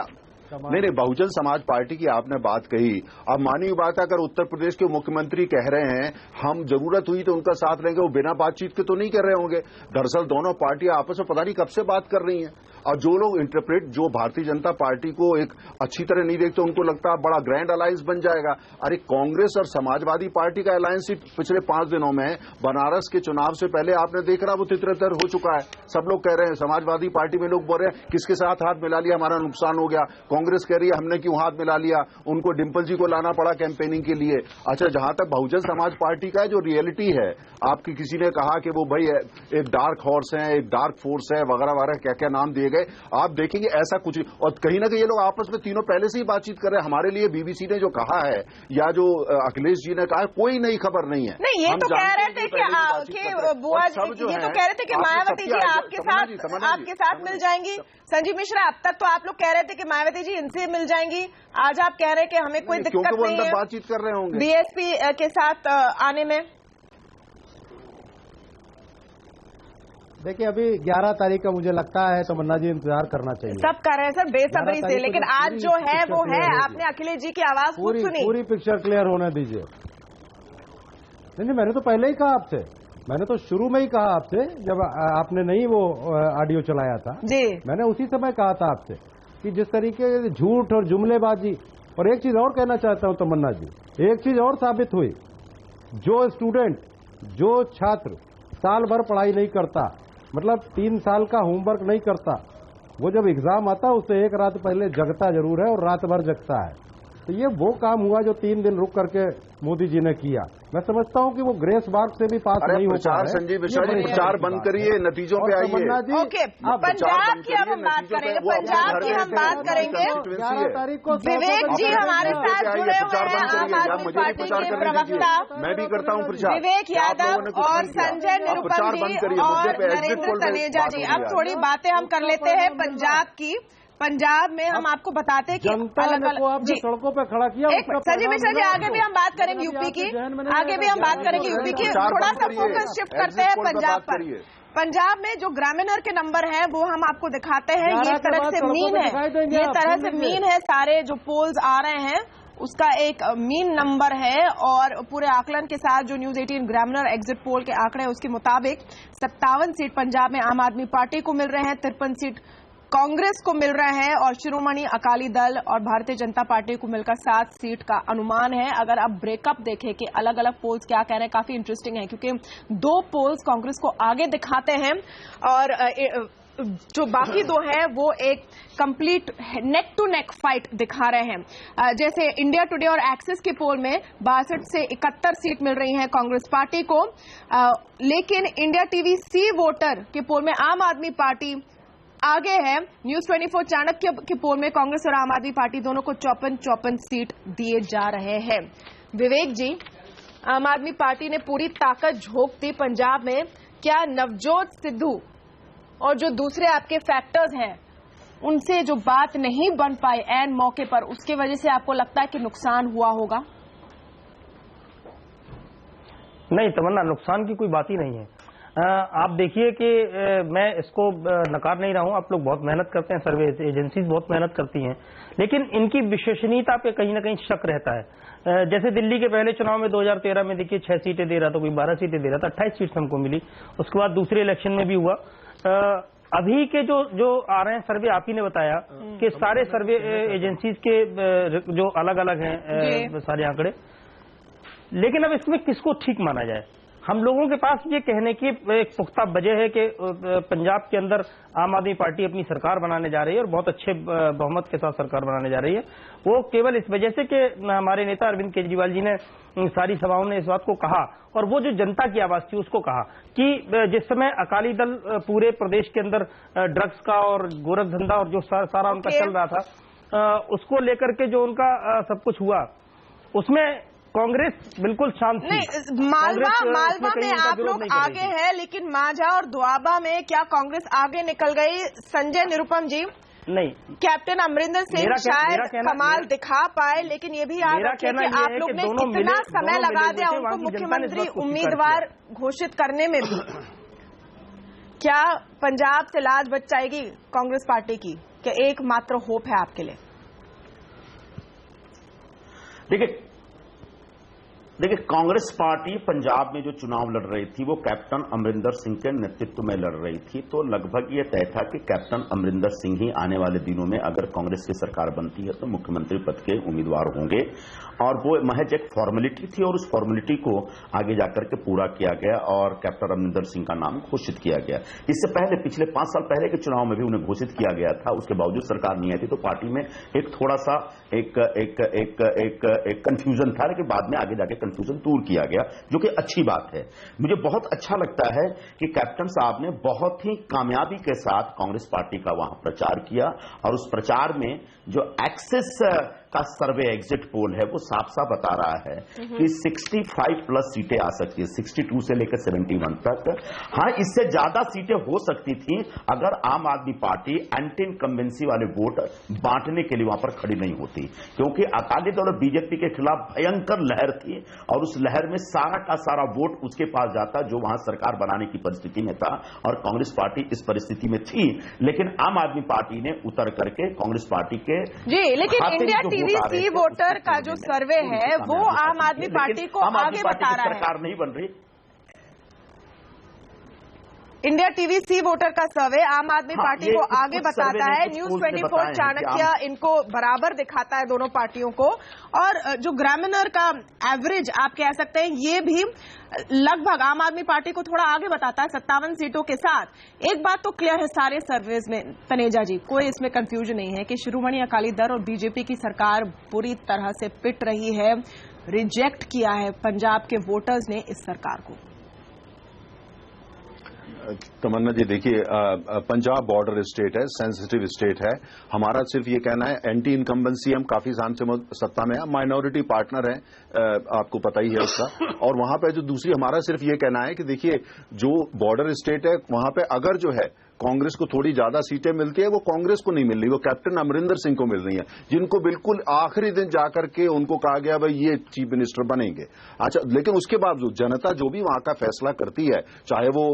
नहीं, बहुजन समाज पार्टी की आपने बात कही, अब मानी बात है, अगर उत्तर प्रदेश के मुख्यमंत्री कह रहे हैं हम जरूरत हुई तो उनका साथ लेंगे, वो बिना बातचीत के तो नहीं कर रहे होंगे। दरअसल दोनों पार्टियां आपस में पता नहीं कब से बात कर रही हैं, और जो लोग इंटरप्रेट, जो भारतीय जनता पार्टी को एक अच्छी तरह नहीं देखते, उनको लगता है बड़ा ग्रैंड अलायंस बन जाएगा। अरे कांग्रेस और समाजवादी पार्टी का अलायंस ही पिछले 5 दिनों में बनारस के चुनाव से पहले आपने देख रहा, वो तितर हो चुका है। सब लोग कह रहे हैं, समाजवादी पार्टी में लोग बोल रहे हैं किसके साथ हाथ मिला लिया, हमारा नुकसान हो गया। कांग्रेस कह रही है हमने क्यों हाथ मिला लिया, उनको डिंपल जी को लाना पड़ा कैंपेनिंग के लिए। अच्छा, जहां तक बहुजन समाज पार्टी का जो रियलिटी है, आपकी किसी ने कहा कि वो भाई एक डार्क हॉर्स है, एक डार्क फोर्स है, वगैरह वगैरह क्या क्या नाम दिए गए, आप देखेंगे ऐसा कुछ। और कहीं ना कहीं ये लोग आपस में तीनों पहले से ही बातचीत कर रहे हैं। हमारे लिए बीबीसी ने जो कहा है या जो अखिलेश जी ने कहा है, कोई नई खबर नहीं है। नहीं, ये तो कह रहे थे कि बुआ जी, ये तो कह रहे थे कि मायावती जी आपके साथ मिल जाएंगी। संजीव मिश्रा, अब तक तो आप लोग कह रहे थे कि मायावती जी इनसे मिल जाएंगी, आज आप कह रहे हैं कि हमें कोई दिक्कत नहीं है बातचीत कर रहे होंगे बीएसपी के साथ आने में। देखिए, अभी 11 तारीख का मुझे लगता है तमन्ना जी इंतजार करना चाहिए। सब कर रहे हैं सर बेसब्री से, लेकिन आज जो है वो है। आपने अखिलेश जी की आवाज खुद सुनी, पूरी पिक्चर क्लियर होने दीजिए। नहीं, मैंने तो पहले ही कहा आपसे, मैंने तो शुरू में ही कहा आपसे, जब आपने नहीं वो ऑडियो चलाया था जी, मैंने उसी समय कहा था आपसे कि जिस तरीके से झूठ और जुमलेबाजी। और एक चीज और कहना चाहता हूं तमन्ना जी, एक चीज और साबित हुई, जो स्टूडेंट, जो छात्र साल भर पढ़ाई नहीं करता, मतलब 3 साल का होमवर्क नहीं करता, वो जब एग्जाम आता है उससे एक रात पहले जगता जरूर है और रात भर जगता है। तो ये वो काम हुआ जो 3 दिन रुक करके मोदी जी ने किया। मैं समझता हूं कि वो ग्रेस मार्क से भी पास नहीं हो पा रहा है। संजीव मिश्रा जी, प्रचार बंद करिए, नतीजों पे आइए। ओके, पंजाब की अब हम बात करेंगे, पंजाब की हम बात करेंगे। 11 तारीख को विवेक जी हमारे साथ जुड़े हुए हैं, आम आदमी पार्टी के प्रवक्ता। मैं भी करता हूँ प्रचार। विवेक यादव और संजय निरुपम जी और नरेंद्र तनेजा जी, अब थोड़ी बातें हम कर लेते हैं पंजाब की। पंजाब में हम आपको बताते हैं कि अलग अलग सड़कों पे खड़ा किया। संजय मिश्रा जी, आगे भी हम बात करेंगे यूपी की, आगे भी हम बात करेंगे यूपी की। थोड़ा सा फोकस शिफ्ट करते हैं पंजाब पर। पंजाब में जो ग्रामीणर के नंबर हैं वो हम आपको दिखाते हैं। ये तरह से मीन है, ये तरह से मीन है, सारे जो पोल्स आ रहे हैं उसका एक मीन नंबर है। और पूरे आकलन के साथ जो न्यूज 18 ग्रामीणर एग्जिट पोल के आंकड़े हैं उसके मुताबिक 57 सीट पंजाब में आम आदमी पार्टी को मिल रहे हैं, 53 सीट कांग्रेस को मिल रहे हैं और शिरोमणि अकाली दल और भारतीय जनता पार्टी को मिलकर 7 सीट का अनुमान है। अगर आप ब्रेकअप देखें कि अलग अलग पोल्स क्या कह रहे हैं, काफी इंटरेस्टिंग है क्योंकि 2 पोल्स कांग्रेस को आगे दिखाते हैं और जो बाकी 2 हैं वो एक complete neck to neck fight दिखा रहे हैं। जैसे इंडिया टुडे और एक्सिस के पोल में 62 से 71 सीट मिल रही हैं कांग्रेस पार्टी को, लेकिन इंडिया टीवी सी वोटर के पोल में आम आदमी पार्टी आगे है। न्यूज 24 चाणक्य के पोल में कांग्रेस और आम आदमी पार्टी दोनों को 54 सीट दिए जा रहे हैं। विवेक जी, आम आदमी पार्टी ने पूरी ताकत झोंक दी पंजाब में, क्या नवजोत सिद्धू और जो दूसरे आपके फैक्टर्स हैं उनसे जो बात नहीं बन पाई ऐन मौके पर, उसके वजह से आपको लगता है कि नुकसान हुआ होगा? नहीं तमन्ना, नुकसान की कोई बात ही नहीं है। आप देखिए कि मैं इसको नकार नहीं रहा हूं, आप लोग बहुत मेहनत करते हैं, सर्वे एजेंसीज बहुत मेहनत करती हैं, लेकिन इनकी विश्वसनीयता पे कहीं ना कहीं शक रहता है। जैसे दिल्ली के पहले चुनाव में 2013 में देखिए 6 सीटें दे रहा था, कोई 12 सीटें दे रहा था, 28 सीट हमको मिली। उसके बाद दूसरे इलेक्शन में भी हुआ। अभी के जो आ रहे हैं सर्वे, आप ही ने बताया कि सारे सर्वे एजेंसीज के जो अलग अलग हैं सारे आंकड़े, लेकिन अब इसमें किसको ठीक माना जाए? हम लोगों के पास ये कहने की एक पुख्ता वजह है कि पंजाब के अंदर आम आदमी पार्टी अपनी सरकार बनाने जा रही है और बहुत अच्छे बहुमत के साथ सरकार बनाने जा रही है। वो केवल इस वजह से कि हमारे नेता अरविंद केजरीवाल जी ने सारी सभाओं में इस बात को कहा और वो जो जनता की आवाज थी उसको कहा कि जिस समय अकाली दल पूरे प्रदेश के अंदर ड्रग्स का और गोरख धंधा और जो सारा उनका चल रहा था, उसको लेकर के जो उनका सब कुछ हुआ, उसमें कांग्रेस बिल्कुल शांत थी। नहीं, मालवा में आप लोग आगे हैं, लेकिन माझा और दोआबा में क्या कांग्रेस आगे निकल गई? संजय निरुपम जी, नहीं, कैप्टन अमरिंदर सिंह शायद कमाल दिखा पाए, लेकिन ये भी याद रखें कि आप लोग ने इतना समय लगा दिया उनको मुख्यमंत्री उम्मीदवार घोषित करने में भी। क्या पंजाब से लाज बच जाएगी कांग्रेस पार्टी की? क्या एकमात्र होप है आपके लिए? देखिए, कांग्रेस पार्टी पंजाब में जो चुनाव लड़ रही थी वो कैप्टन अमरिंदर सिंह के नेतृत्व में लड़ रही थी, तो लगभग ये तय था कि कैप्टन अमरिंदर सिंह ही आने वाले दिनों में अगर कांग्रेस की सरकार बनती है तो मुख्यमंत्री पद के उम्मीदवार होंगे। और वो महज एक फॉर्मेलिटी थी और उस फॉर्मेलिटी को आगे जाकर के पूरा किया गया और कैप्टन अमरिंदर सिंह का नाम घोषित किया गया। इससे पहले पिछले 5 साल पहले के चुनाव में भी उन्हें घोषित किया गया था, उसके बावजूद सरकार नहीं आई थी, तो पार्टी में एक थोड़ा सा एक कंफ्यूजन था, लेकिन बाद में आगे जाके कंफ्यूजन दूर किया गया, जो कि अच्छी बात है। मुझे बहुत अच्छा लगता है कि कैप्टन साहब ने बहुत ही कामयाबी के साथ कांग्रेस पार्टी का वहां प्रचार किया और उस प्रचार में जो एक्सिस का सर्वे एग्जिट पोल है वो साफ साफ बता रहा है कि 65 प्लस सीटें आ सकती है, 62 से लेकर 71 तक। हाँ, इससे ज्यादा सीटें हो सकती थी अगर आम आदमी पार्टी एंटी इनकम्बेंसी वाले वोट बांटने के लिए वहां पर खड़ी नहीं होती, क्योंकि अकाली दल और बीजेपी के खिलाफ भयंकर लहर थी और उस लहर में सारा का सारा वोट उसके पास जाता जो वहां सरकार बनाने की परिस्थिति में था, और कांग्रेस पार्टी इस परिस्थिति में थी। लेकिन आम आदमी पार्टी ने उतर करके कांग्रेस पार्टी के लेकिन इंडिया टीवी वोटर का जो सर्वे है वो आम आदमी पार्टी को आगे बता रहा है। सरकार नहीं बन रही। इंडिया टीवी सी वोटर का सर्वे आम आदमी पार्टी को आगे बताता है, न्यूज 24 चाणक्य इनको बराबर दिखाता है दोनों पार्टियों को, और जो ग्रामीणर का एवरेज आप कह सकते हैं ये भी लगभग आम आदमी पार्टी को थोड़ा आगे बताता है 57 सीटों के साथ। एक बात तो क्लियर है सारे सर्वेज में तनेजा जी, कोई इसमें कंफ्यूजन नहीं है कि शिरोमणि अकाली दल और बीजेपी की सरकार बुरी तरह से पिट रही है, रिजेक्ट किया है पंजाब के वोटर्स ने इस सरकार को। तमन्ना जी देखिए, पंजाब बॉर्डर स्टेट है, सेंसिटिव स्टेट है। हमारा सिर्फ ये कहना है एंटी इनकम्बेंसी, हम काफी साल से सत्ता में है, माइनॉरिटी पार्टनर है, आपको पता ही है उसका। और वहां पे जो दूसरी हमारा सिर्फ ये कहना है कि देखिए जो बॉर्डर स्टेट है वहां पे अगर जो है कांग्रेस को थोड़ी ज्यादा सीटें मिलती है, वो कांग्रेस को नहीं मिल रही, वो कैप्टन अमरिंदर सिंह को मिल रही है, जिनको बिल्कुल आखिरी दिन जाकर के उनको कहा गया भाई ये चीफ मिनिस्टर बनेंगे। अच्छा, लेकिन उसके बावजूद जनता जो भी वहां का फैसला करती है, चाहे वो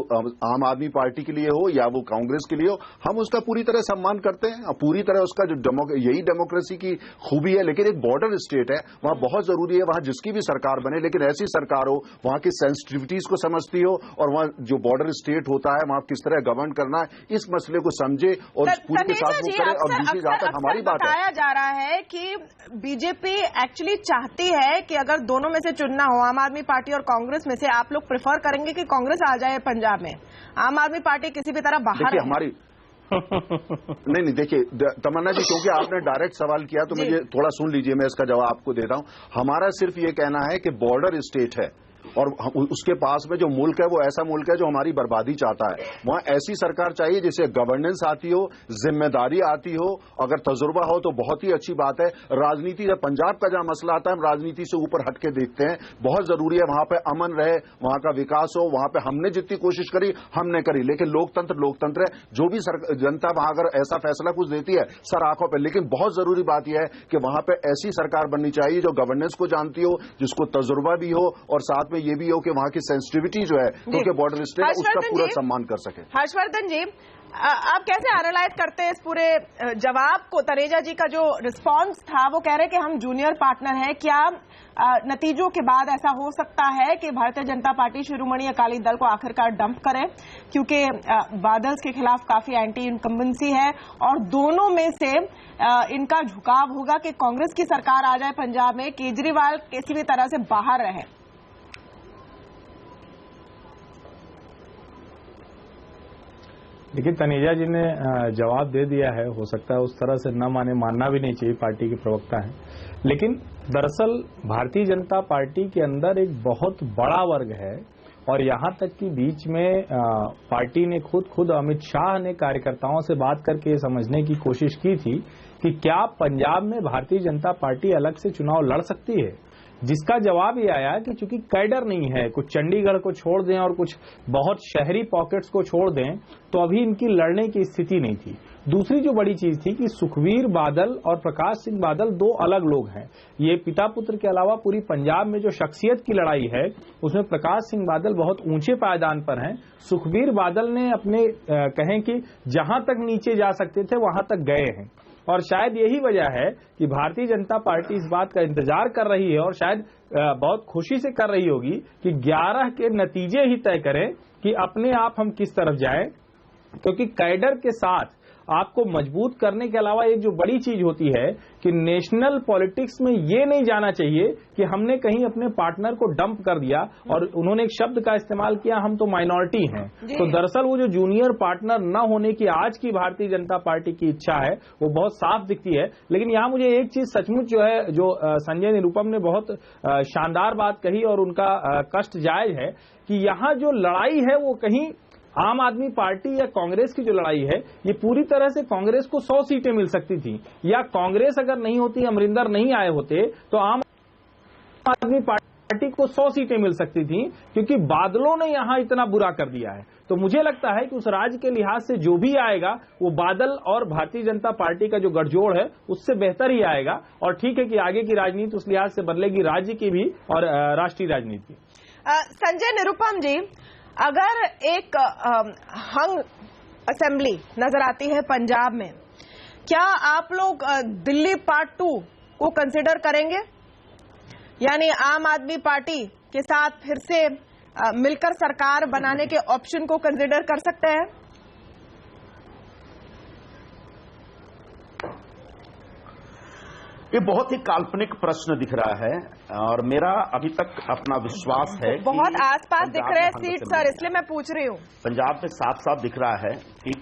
आम आदमी पार्टी के लिए हो या वो कांग्रेस के लिए हो, हम उसका पूरी तरह सम्मान करते हैं, पूरी तरह उसका जो यही डेमोक्रेसी की खूबी है। लेकिन एक बॉर्डर स्टेट है, वहां बहुत जरूरी है वहां जिसकी भी सरकार बने, लेकिन ऐसी सरकार हो वहां की सेंसिटिविटीज को समझती हो, और वहां जो बॉर्डर स्टेट होता है वहां किस तरह गवर्न करना है इस मसले को समझे और पूरी के साथ वो करे। और दूसरी जहां तक हमारी बात है, बताया जा रहा है कि बीजेपी एक्चुअली चाहती है कि अगर दोनों में से चुनना हो, आम आदमी पार्टी और कांग्रेस में से, आप लोग प्रेफर करेंगे कि कांग्रेस आ जाए पंजाब में, आम आदमी पार्टी किसी भी तरह बाहर है। हमारी नहीं देखिए तमन्ना जी, क्योंकि आपने डायरेक्ट सवाल किया तो मुझे थोड़ा सुन लीजिए, मैं इसका जवाब आपको देता हूं। हमारा सिर्फ ये कहना है कि बॉर्डर स्टेट है और उसके पास में जो मुल्क है वो ऐसा मुल्क है जो हमारी बर्बादी चाहता है। वहां ऐसी सरकार चाहिए जिसे गवर्नेंस आती हो, जिम्मेदारी आती हो, अगर तजुर्बा हो तो बहुत ही अच्छी बात है। राजनीति, जब पंजाब का जहां मसला आता है, हम राजनीति से ऊपर हटके देखते हैं। बहुत जरूरी है वहां पे अमन रहे, वहां का विकास हो, वहां पे हमने जितनी कोशिश करी हमने करी, लेकिन लोकतंत्र है। जो भी जनता वहां अगर ऐसा फैसला कुछ देती है सर आंखों पर, लेकिन बहुत जरूरी बात यह है कि वहां पे ऐसी सरकार बननी चाहिए जो गवर्नेंस को जानती हो, जिसको तजुर्बा भी हो, और साथ में ये भी हो कि वहां की सेंसिटिविटी जो है क्योंकि बॉर्डर स्टेट उसका पूरा सम्मान कर सके। हर्षवर्धन जी, आप कैसे एनालाइज करते हैं इस पूरे जवाब को? तनेजा जी का जो रिस्पांस था वो कह रहे कि हम जूनियर पार्टनर हैं, क्या नतीजों के बाद ऐसा हो सकता है कि भारतीय जनता पार्टी शिरोमणि अकाली दल को आखिरकार डंप करे, क्योंकि बादल के खिलाफ काफी एंटी इनकम्बेंसी है और दोनों में से इनका झुकाव होगा कि कांग्रेस की सरकार आ जाए पंजाब में, केजरीवाल किसी भी तरह से बाहर रहे? देखिए तनेजा जी ने जवाब दे दिया है, हो सकता है उस तरह से न माने, मानना भी नहीं चाहिए, पार्टी के प्रवक्ता हैं। लेकिन दरअसल भारतीय जनता पार्टी के अंदर एक बहुत बड़ा वर्ग है और यहां तक कि बीच में पार्टी ने खुद अमित शाह ने कार्यकर्ताओं से बात करके ये समझने की कोशिश की थी कि क्या पंजाब में भारतीय जनता पार्टी अलग से चुनाव लड़ सकती है, जिसका जवाब ये आया कि चूंकि कैडर नहीं है, कुछ चंडीगढ़ को छोड़ दें और कुछ बहुत शहरी पॉकेट्स को छोड़ दें तो अभी इनकी लड़ने की स्थिति नहीं थी। दूसरी जो बड़ी चीज थी कि सुखबीर बादल और प्रकाश सिंह बादल दो अलग लोग हैं। ये पिता पुत्र के अलावा पूरी पंजाब में जो शख्सियत की लड़ाई है उसमें प्रकाश सिंह बादल बहुत ऊंचे पायदान पर हैं। सुखबीर बादल ने अपने कहें कि जहां तक नीचे जा सकते थे वहां तक गए हैं और शायद यही वजह है कि भारतीय जनता पार्टी इस बात का इंतजार कर रही है और शायद बहुत खुशी से कर रही होगी कि 11 के नतीजे ही तय करें कि अपने आप हम किस तरफ जाएं, क्योंकि कैडर के साथ आपको मजबूत करने के अलावा एक जो बड़ी चीज होती है कि नेशनल पॉलिटिक्स में ये नहीं जाना चाहिए कि हमने कहीं अपने पार्टनर को डंप कर दिया, और उन्होंने एक शब्द का इस्तेमाल किया, हम तो माइनॉरिटी हैं। तो दरअसल वो जो जूनियर पार्टनर न होने की आज की भारतीय जनता पार्टी की इच्छा है वो बहुत साफ दिखती है। लेकिन यहाँ मुझे एक चीज सचमुच जो है, जो संजय निरुपम ने बहुत शानदार बात कही और उनका कष्ट जायज है कि यहाँ जो लड़ाई है वो कहीं आम आदमी पार्टी या कांग्रेस की जो लड़ाई है ये पूरी तरह से कांग्रेस को 100 सीटें मिल सकती थी, या कांग्रेस अगर नहीं होती, अमरिंदर नहीं आए होते तो आम आदमी पार्टी को 100 सीटें मिल सकती थी, क्योंकि बादलों ने यहां इतना बुरा कर दिया है। तो मुझे लगता है कि उस राज्य के लिहाज से जो भी आएगा वो बादल और भारतीय जनता पार्टी का जो गठजोड़ है उससे बेहतर ही आएगा। और ठीक है कि आगे की राजनीति उस लिहाज से बदलेगी, राज्य की भी और राष्ट्रीय राजनीति। संजय निरुपम जी, अगर एक हंग असेंबली नजर आती है पंजाब में, क्या आप लोग दिल्ली पार्ट 2 को कंसिडर करेंगे? यानी आम आदमी पार्टी के साथ फिर से मिलकर सरकार बनाने के ऑप्शन को कंसिडर कर सकते हैं? ये बहुत ही काल्पनिक प्रश्न दिख रहा है और मेरा अभी तक अपना विश्वास है बहुत आसपास दिख रहे हैं सीट सर, इसलिए मैं पूछ रही हूँ। पंजाब में साफ साफ दिख रहा है कि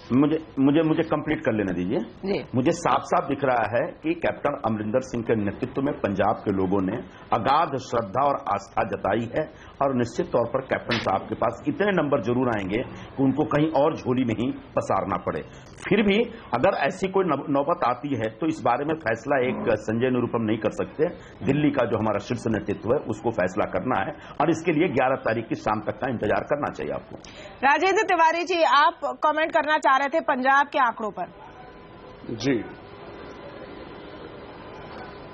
मुझे कंप्लीट कर लेने दीजिए। मुझे साफ साफ दिख रहा है कि कैप्टन अमरिंदर सिंह के नेतृत्व में पंजाब के लोगों ने अगाध श्रद्धा और आस्था जताई है और निश्चित तौर पर कैप्टन साहब के पास इतने नंबर जरूर आएंगे कि उनको कहीं और झोली नहीं पसारना पड़े। फिर भी अगर ऐसी कोई नौबत आती है तो इस बारे में फैसला एक संजय निरुपम नहीं कर सकते। दिल्ली का जो हमारा शीर्ष नेतृत्व है उसको फैसला करना है और इसके लिए 11 तारीख की शाम तक का इंतजार करना चाहिए आपको। राजेंद्र तिवारी जी, आप कमेंट करना चाह रहे थे पंजाब के आंकड़ों पर। जी,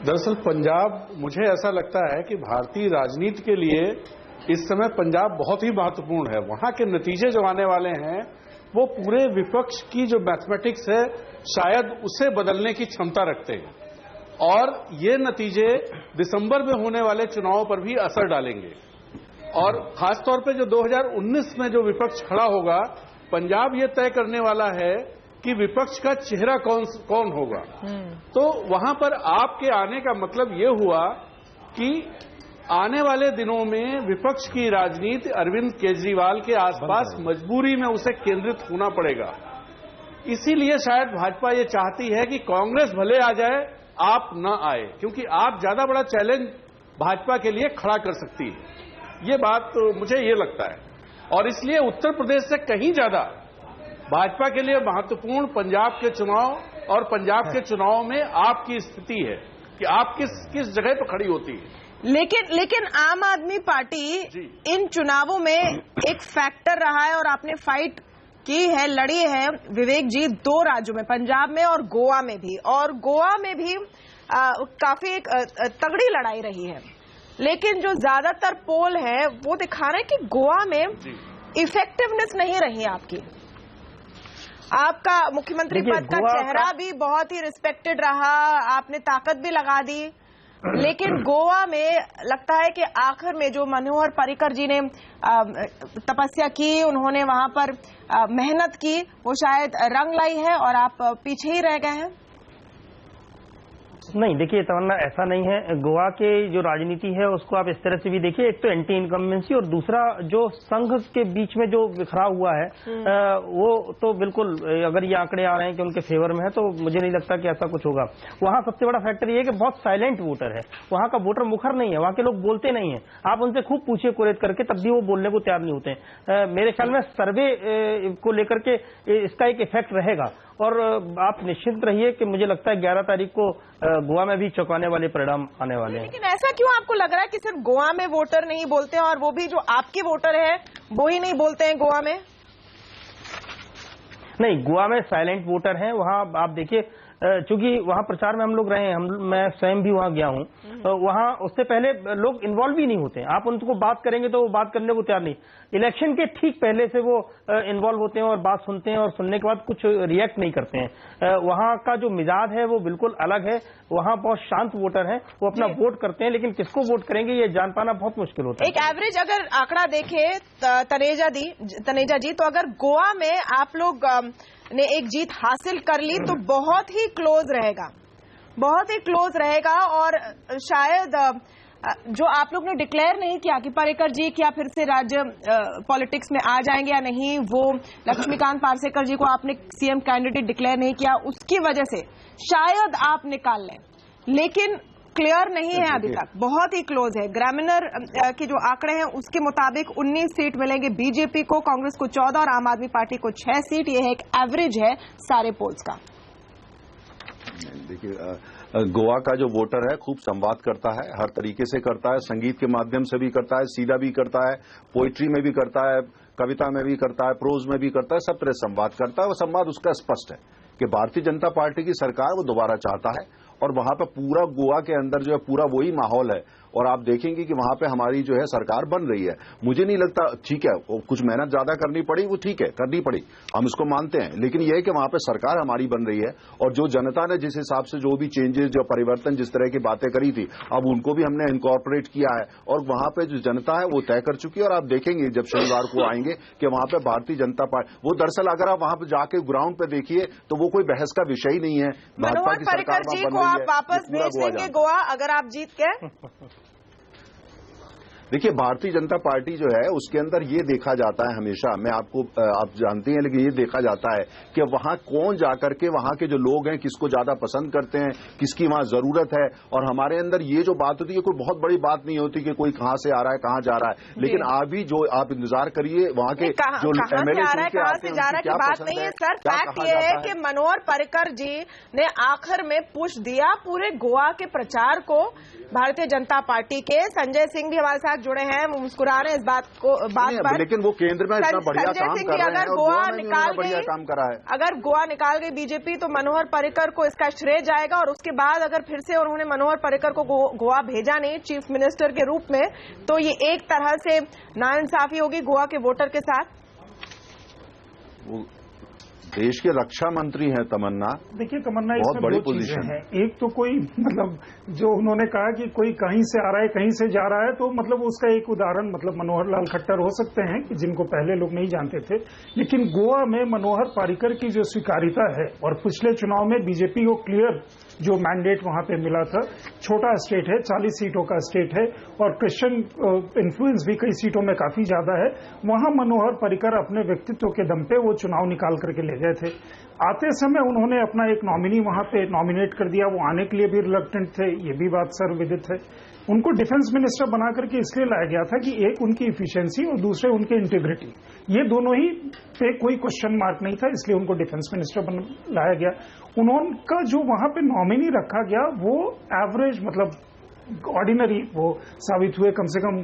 दरअसल पंजाब, मुझे ऐसा लगता है कि भारतीय राजनीति के लिए इस समय पंजाब बहुत ही महत्वपूर्ण है। वहां के नतीजे जो आने वाले हैं वो पूरे विपक्ष की जो मैथमेटिक्स है शायद उसे बदलने की क्षमता रखते हैं और ये नतीजे दिसंबर में होने वाले चुनावों पर भी असर डालेंगे। और खासतौर पे जो 2019 में जो विपक्ष खड़ा होगा, पंजाब ये तय करने वाला है कि विपक्ष का चेहरा कौन होगा। तो वहां पर आपके आने का मतलब ये हुआ कि आने वाले दिनों में विपक्ष की राजनीति अरविंद केजरीवाल के आसपास मजबूरी में उसे केंद्रित होना पड़ेगा। इसीलिए शायद भाजपा ये चाहती है कि कांग्रेस भले आ जाए, आप न आए, क्योंकि आप ज्यादा बड़ा चैलेंज भाजपा के लिए खड़ा कर सकती है। ये बात तो मुझे ये लगता है और इसलिए उत्तर प्रदेश से कहीं ज्यादा भाजपा के लिए महत्वपूर्ण पंजाब के चुनाव और पंजाब के चुनाव में आपकी स्थिति है कि आप किस जगह पर खड़ी होती है। लेकिन आम आदमी पार्टी इन चुनावों में एक फैक्टर रहा है और आपने फाइट की है, लड़ी है विवेक जी 2 राज्यों में, पंजाब में और गोवा में भी, और गोवा में भी काफी एक तगड़ी लड़ाई रही है। लेकिन जो ज्यादातर पोल है वो दिखा रहे हैं कि गोवा में इफेक्टिवनेस नहीं रही आपकी। आपका मुख्यमंत्री पद का चेहरा भी बहुत ही रिस्पेक्टेड रहा, आपने ताकत भी लगा दी, लेकिन गोवा में लगता है कि आखिर में जो मनोहर पर्रिकर जी ने तपस्या की, उन्होंने वहां पर मेहनत की, वो शायद रंग लाई है और आप पीछे ही रह गए हैं। नहीं, देखिए तमन्ना, ऐसा नहीं है। गोवा के जो राजनीति है उसको आप इस तरह से भी देखिए, एक तो एंटी इनकम्बेंसी और दूसरा जो संघ के बीच में जो बिखराव हुआ है वो तो बिल्कुल, अगर ये आंकड़े आ रहे हैं कि उनके फेवर में है तो मुझे नहीं लगता कि ऐसा कुछ होगा। वहां सबसे बड़ा फैक्टर ये है कि बहुत साइलेंट वोटर है, वहां का वोटर मुखर नहीं है, वहां के लोग बोलते नहीं है। आप उनसे खूब पूछिए कुरेद करके, तब भी वो बोलने को तैयार नहीं होते। मेरे ख्याल में सर्वे को लेकर के इसका एक इफेक्ट रहेगा और आप निश्चिंत रहिए कि मुझे लगता है 11 तारीख को गोवा में भी चौंकाने वाले परिणाम आने वाले हैं। लेकिन ऐसा क्यों आपको लग रहा है कि सिर्फ गोवा में वोटर नहीं बोलते हैं और वो भी जो आपके वोटर हैं वो ही नहीं बोलते हैं गोवा में? नहीं, गोवा में साइलेंट वोटर हैं। वहां आप देखिए, चूंकि वहां प्रचार में हम लोग रहे हैं, मैं स्वयं भी वहां गया हूं, तो वहां उससे पहले लोग इन्वॉल्व ही नहीं होते हैं। आप उनको बात करेंगे तो वो बात करने को तैयार नहीं। इलेक्शन के ठीक पहले से वो इन्वॉल्व होते हैं और बात सुनते हैं और सुनने के बाद कुछ रिएक्ट नहीं करते हैं। वहां का जो मिजाज है वो बिल्कुल अलग है। वहां बहुत शांत वोटर हैं, वो अपना वोट करते हैं, लेकिन किसको वोट करेंगे ये जान पाना बहुत मुश्किल होता है। एक एवरेज अगर आंकड़ा देखें तनेजा जी, तो अगर गोवा में आप लोग ने एक जीत हासिल कर ली तो बहुत ही क्लोज रहेगा और शायद जो आप लोग ने डिक्लेयर नहीं किया कि पर्रिकर जी क्या फिर से राज्य पॉलिटिक्स में आ जाएंगे या नहीं, वो लक्ष्मीकांत पार्सेकर जी को आपने सीएम कैंडिडेट डिक्लेयर नहीं किया, उसकी वजह से शायद आप निकाल लें, लेकिन क्लियर नहीं है अभी तक, बहुत ही क्लोज है। ग्रामीणर के जो आंकड़े हैं उसके मुताबिक 19 सीट मिलेंगे बीजेपी को, कांग्रेस को 14 और आम आदमी पार्टी को 6 सीट। ये एक एवरेज है सारे पोल्स का। देखिए, गोवा का जो वोटर है खूब संवाद करता है, हर तरीके से करता है, संगीत के माध्यम से भी करता है, सीधा भी करता है, पोइट्री में भी करता है, कविता में भी करता है, प्रोज में भी करता है, सब तरह संवाद करता है। वो संवाद उसका स्पष्ट है कि भारतीय जनता पार्टी की सरकार वो दोबारा चाहता है और वहां पर पूरा गोवा के अंदर जो है पूरा वही माहौल है, और आप देखेंगे कि वहां पे हमारी जो है सरकार बन रही है। मुझे नहीं लगता, ठीक है कुछ मेहनत ज्यादा करनी पड़ी, वो ठीक है करनी पड़ी, हम इसको मानते हैं, लेकिन यह है कि वहां पे सरकार हमारी बन रही है और जो जनता ने जिस हिसाब से जो भी चेंजेस, जो परिवर्तन, जिस तरह की बातें करी थी, अब उनको भी हमने इनकॉर्पोरेट किया है और वहां पे जो जनता है वो तय कर चुकी है। और आप देखेंगे जब शनिवार को आएंगे कि वहां पे भारतीय जनता पार्टी, वो दरअसल अगर आप वहां पे जाके ग्राउंड पे देखिए तो वो कोई बहस का विषय ही नहीं है। भाजपा की सरकार जी को आप वापस भेज देंगे गोवा अगर आप जीत गए? देखिए भारतीय जनता पार्टी जो है उसके अंदर ये देखा जाता है हमेशा, मैं आपको आप जानते हैं, लेकिन ये देखा जाता है कि वहां कौन जाकर के वहां के जो लोग हैं किसको ज्यादा पसंद करते हैं, किसकी वहां जरूरत है। और हमारे अंदर ये जो बात होती है कोई बहुत बड़ी बात नहीं होती कि कोई कहां से आ रहा है कहां जा रहा है, लेकिन अभी जो आप इंतजार करिए वहां के जो एमएलए कहां से जा रहा है की बात नहीं है सर। फैक्ट ये है कि मनोहर पर्रिकर जी ने आखिर में पुश दिया पूरे गोवा के प्रचार को भारतीय जनता पार्टी के। संजय सिंह भी हमारे साथ जुड़े हैं, वो मुस्कुरा रहे हैं इस बात पर, लेकिन वो केंद्र में इतना बढ़िया काम कर रहे हैं। अगर गोवा निकाल बढ़िया काम करा है, अगर गोवा निकाल गई बीजेपी तो मनोहर पर्रिकर को इसका श्रेय जाएगा। और उसके बाद अगर फिर से उन्होंने मनोहर पर्रिकर को गोवा भेजा नहीं चीफ मिनिस्टर के रूप में, तो ये एक तरह से नाइंसाफी होगी गोवा के वोटर के साथ। देश के रक्षा मंत्री हैं तमन्ना। देखिए तमन्ना, इसमें दो चीजें हैं। एक तो कोई मतलब जो उन्होंने कहा कि कोई कहीं से आ रहा है कहीं से जा रहा है, तो मतलब उसका एक उदाहरण मतलब मनोहर लाल खट्टर हो सकते हैं कि जिनको पहले लोग नहीं जानते थे, लेकिन गोवा में मनोहर पर्रिकर की जो स्वीकार्यता है, और पिछले चुनाव में बीजेपी को क्लियर जो मैंडेट वहां पे मिला था, छोटा स्टेट है, 40 सीटों का स्टेट है और क्रिश्चियन इन्फ्लुएंस भी कई सीटों में काफी ज्यादा है, वहां मनोहर पर्रिकर अपने व्यक्तित्व के दम पे वो चुनाव निकाल करके ले गए थे। आते समय उन्होंने अपना एक नॉमिनी वहां पे नॉमिनेट कर दिया, वो आने के लिए भी रिलक्टेंट थे, ये भी बात सर्वविदित है। उनको डिफेंस मिनिस्टर बना करके इसलिए लाया गया था कि एक उनकी इफिशिएंसी और दूसरे उनके इंटीग्रिटी, ये दोनों ही पे कोई क्वेश्चन मार्क नहीं था, इसलिए उनको डिफेंस मिनिस्टर लाया गया। उनका जो वहां पे नॉमिनी रखा गया वो एवरेज मतलब ऑर्डिनरी वो साबित हुए, कम से कम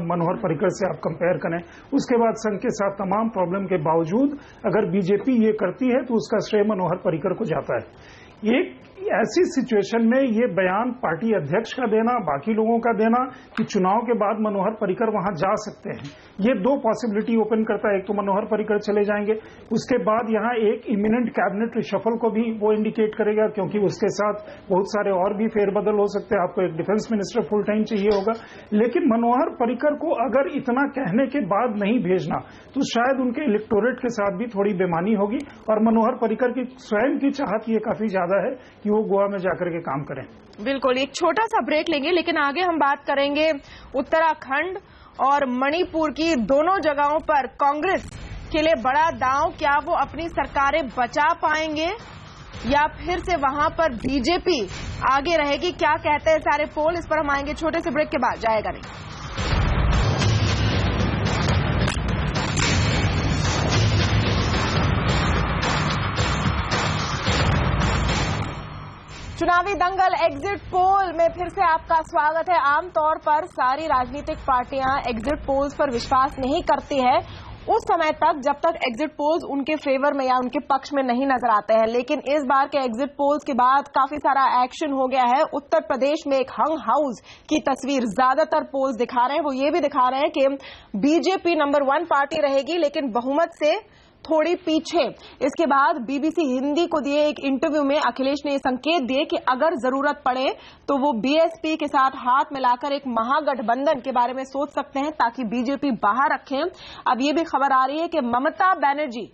मनोहर पर्रिकर से आप कंपेयर करें। उसके बाद संघ के साथ तमाम प्रॉब्लम के बावजूद अगर बीजेपी ये करती है तो उसका श्रेय मनोहर पर्रिकर को जाता है। एक ऐसी सिचुएशन में ये बयान पार्टी अध्यक्ष का देना, बाकी लोगों का देना कि चुनाव के बाद मनोहर पर्रिकर वहां जा सकते हैं, ये दो पॉसिबिलिटी ओपन करता है। एक तो मनोहर पर्रिकर चले जाएंगे, उसके बाद यहां एक इमिनेंट कैबिनेट रिशफल को भी वो इंडिकेट करेगा, क्योंकि उसके साथ बहुत सारे और भी फेरबदल हो सकते हैं। आपको एक डिफेंस मिनिस्टर फुल टाइम चाहिए होगा, लेकिन मनोहर पर्रिकर को अगर इतना कहने के बाद नहीं भेजना तो शायद उनके इलेक्टोरेट के साथ भी थोड़ी बेमानी होगी। और मनोहर पर्रिकर की स्वयं की चाहत ये काफी ज्यादा है कि वो गोवा में जाकर के काम करें। बिल्कुल, एक छोटा सा ब्रेक लेंगे, लेकिन आगे हम बात करेंगे उत्तराखंड और मणिपुर की। दोनों जगहों पर कांग्रेस के लिए बड़ा दांव, क्या वो अपनी सरकारें बचा पाएंगे या फिर से वहां पर बीजेपी आगे रहेगी? क्या कहते हैं सारे पोल, इस पर हम आएंगे छोटे से ब्रेक के बाद, जाएगा नहीं। चुनावी दंगल एग्जिट पोल में फिर से आपका स्वागत है। आमतौर पर सारी राजनीतिक पार्टियां एग्जिट पोल्स पर विश्वास नहीं करती है उस समय तक जब तक एग्जिट पोल्स उनके फेवर में या उनके पक्ष में नहीं नजर आते हैं, लेकिन इस बार के एग्जिट पोल्स के बाद काफी सारा एक्शन हो गया है। उत्तर प्रदेश में एक हंग हाउस की तस्वीर ज्यादातर पोल्स दिखा रहे हैं। वो ये भी दिखा रहे हैं कि बीजेपी नंबर 1 पार्टी रहेगी, लेकिन बहुमत से थोड़ी पीछे। इसके बाद बीबीसी हिंदी को दिए एक इंटरव्यू में अखिलेश ने संकेत दिए कि अगर जरूरत पड़े तो वो बीएसपी के साथ हाथ मिलाकर एक महागठबंधन के बारे में सोच सकते हैं ताकि बीजेपी बाहर रखें। अब ये भी खबर आ रही है कि ममता बनर्जी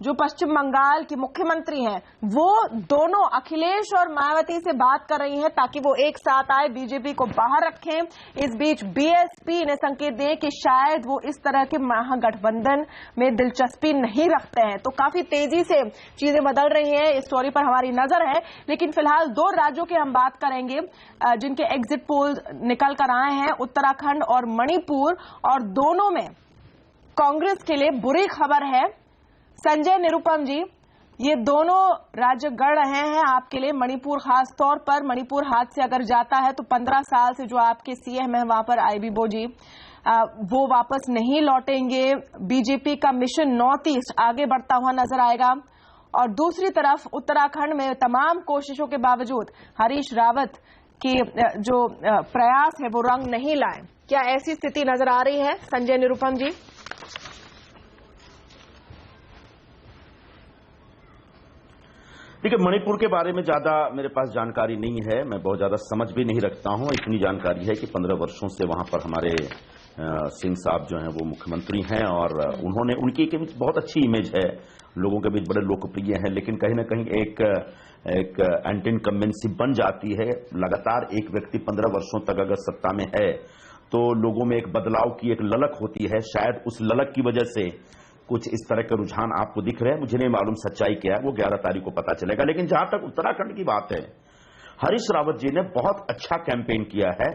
जो पश्चिम बंगाल की मुख्यमंत्री हैं, वो दोनों अखिलेश और मायावती से बात कर रही हैं ताकि वो एक साथ आए, बीजेपी को बाहर रखें। इस बीच बीएसपी ने संकेत दिए कि शायद वो इस तरह के महागठबंधन में दिलचस्पी नहीं रखते हैं। तो काफी तेजी से चीजें बदल रही हैं, इस स्टोरी पर हमारी नजर है। लेकिन फिलहाल 2 राज्यों की हम बात करेंगे जिनके एग्जिट पोल निकल कर आए हैं, उत्तराखंड और मणिपुर, और दोनों में कांग्रेस के लिए बुरी खबर है। संजय निरुपम जी, ये दोनों राज्य गढ़ रहे हैं आपके लिए। मणिपुर खास तौर पर, मणिपुर हाथ से अगर जाता है तो 15 साल से जो आपके सीएम है वहां पर आईबीबो जी, वो वापस नहीं लौटेंगे। बीजेपी का मिशन नॉर्थ ईस्ट आगे बढ़ता हुआ नजर आएगा। और दूसरी तरफ उत्तराखंड में तमाम कोशिशों के बावजूद हरीश रावत की जो प्रयास है वो रंग नहीं लाए। क्या ऐसी स्थिति नजर आ रही है संजय निरुपम जी? देखिए, मणिपुर के बारे में ज्यादा मेरे पास जानकारी नहीं है, मैं बहुत ज्यादा समझ भी नहीं रखता हूं। इतनी जानकारी है कि 15 वर्षों से वहां पर हमारे सिंह साहब जो हैं वो मुख्यमंत्री हैं और उनकी एक बहुत अच्छी इमेज है, लोगों के बीच बड़े लोकप्रिय हैं। लेकिन कहीं ना कहीं एक एंटी इनकम्बेंसी बन जाती है। लगातार एक व्यक्ति 15 वर्षों तक अगर सत्ता में है तो लोगों में एक बदलाव की एक ललक होती है। शायद उस ललक की वजह से कुछ इस तरह के रुझान आपको दिख रहे हैं। मुझे नहीं मालूम सच्चाई क्या है, वो 11 तारीख को पता चलेगा। लेकिन जहां तक उत्तराखंड की बात है, हरीश रावत जी ने बहुत अच्छा कैंपेन किया है।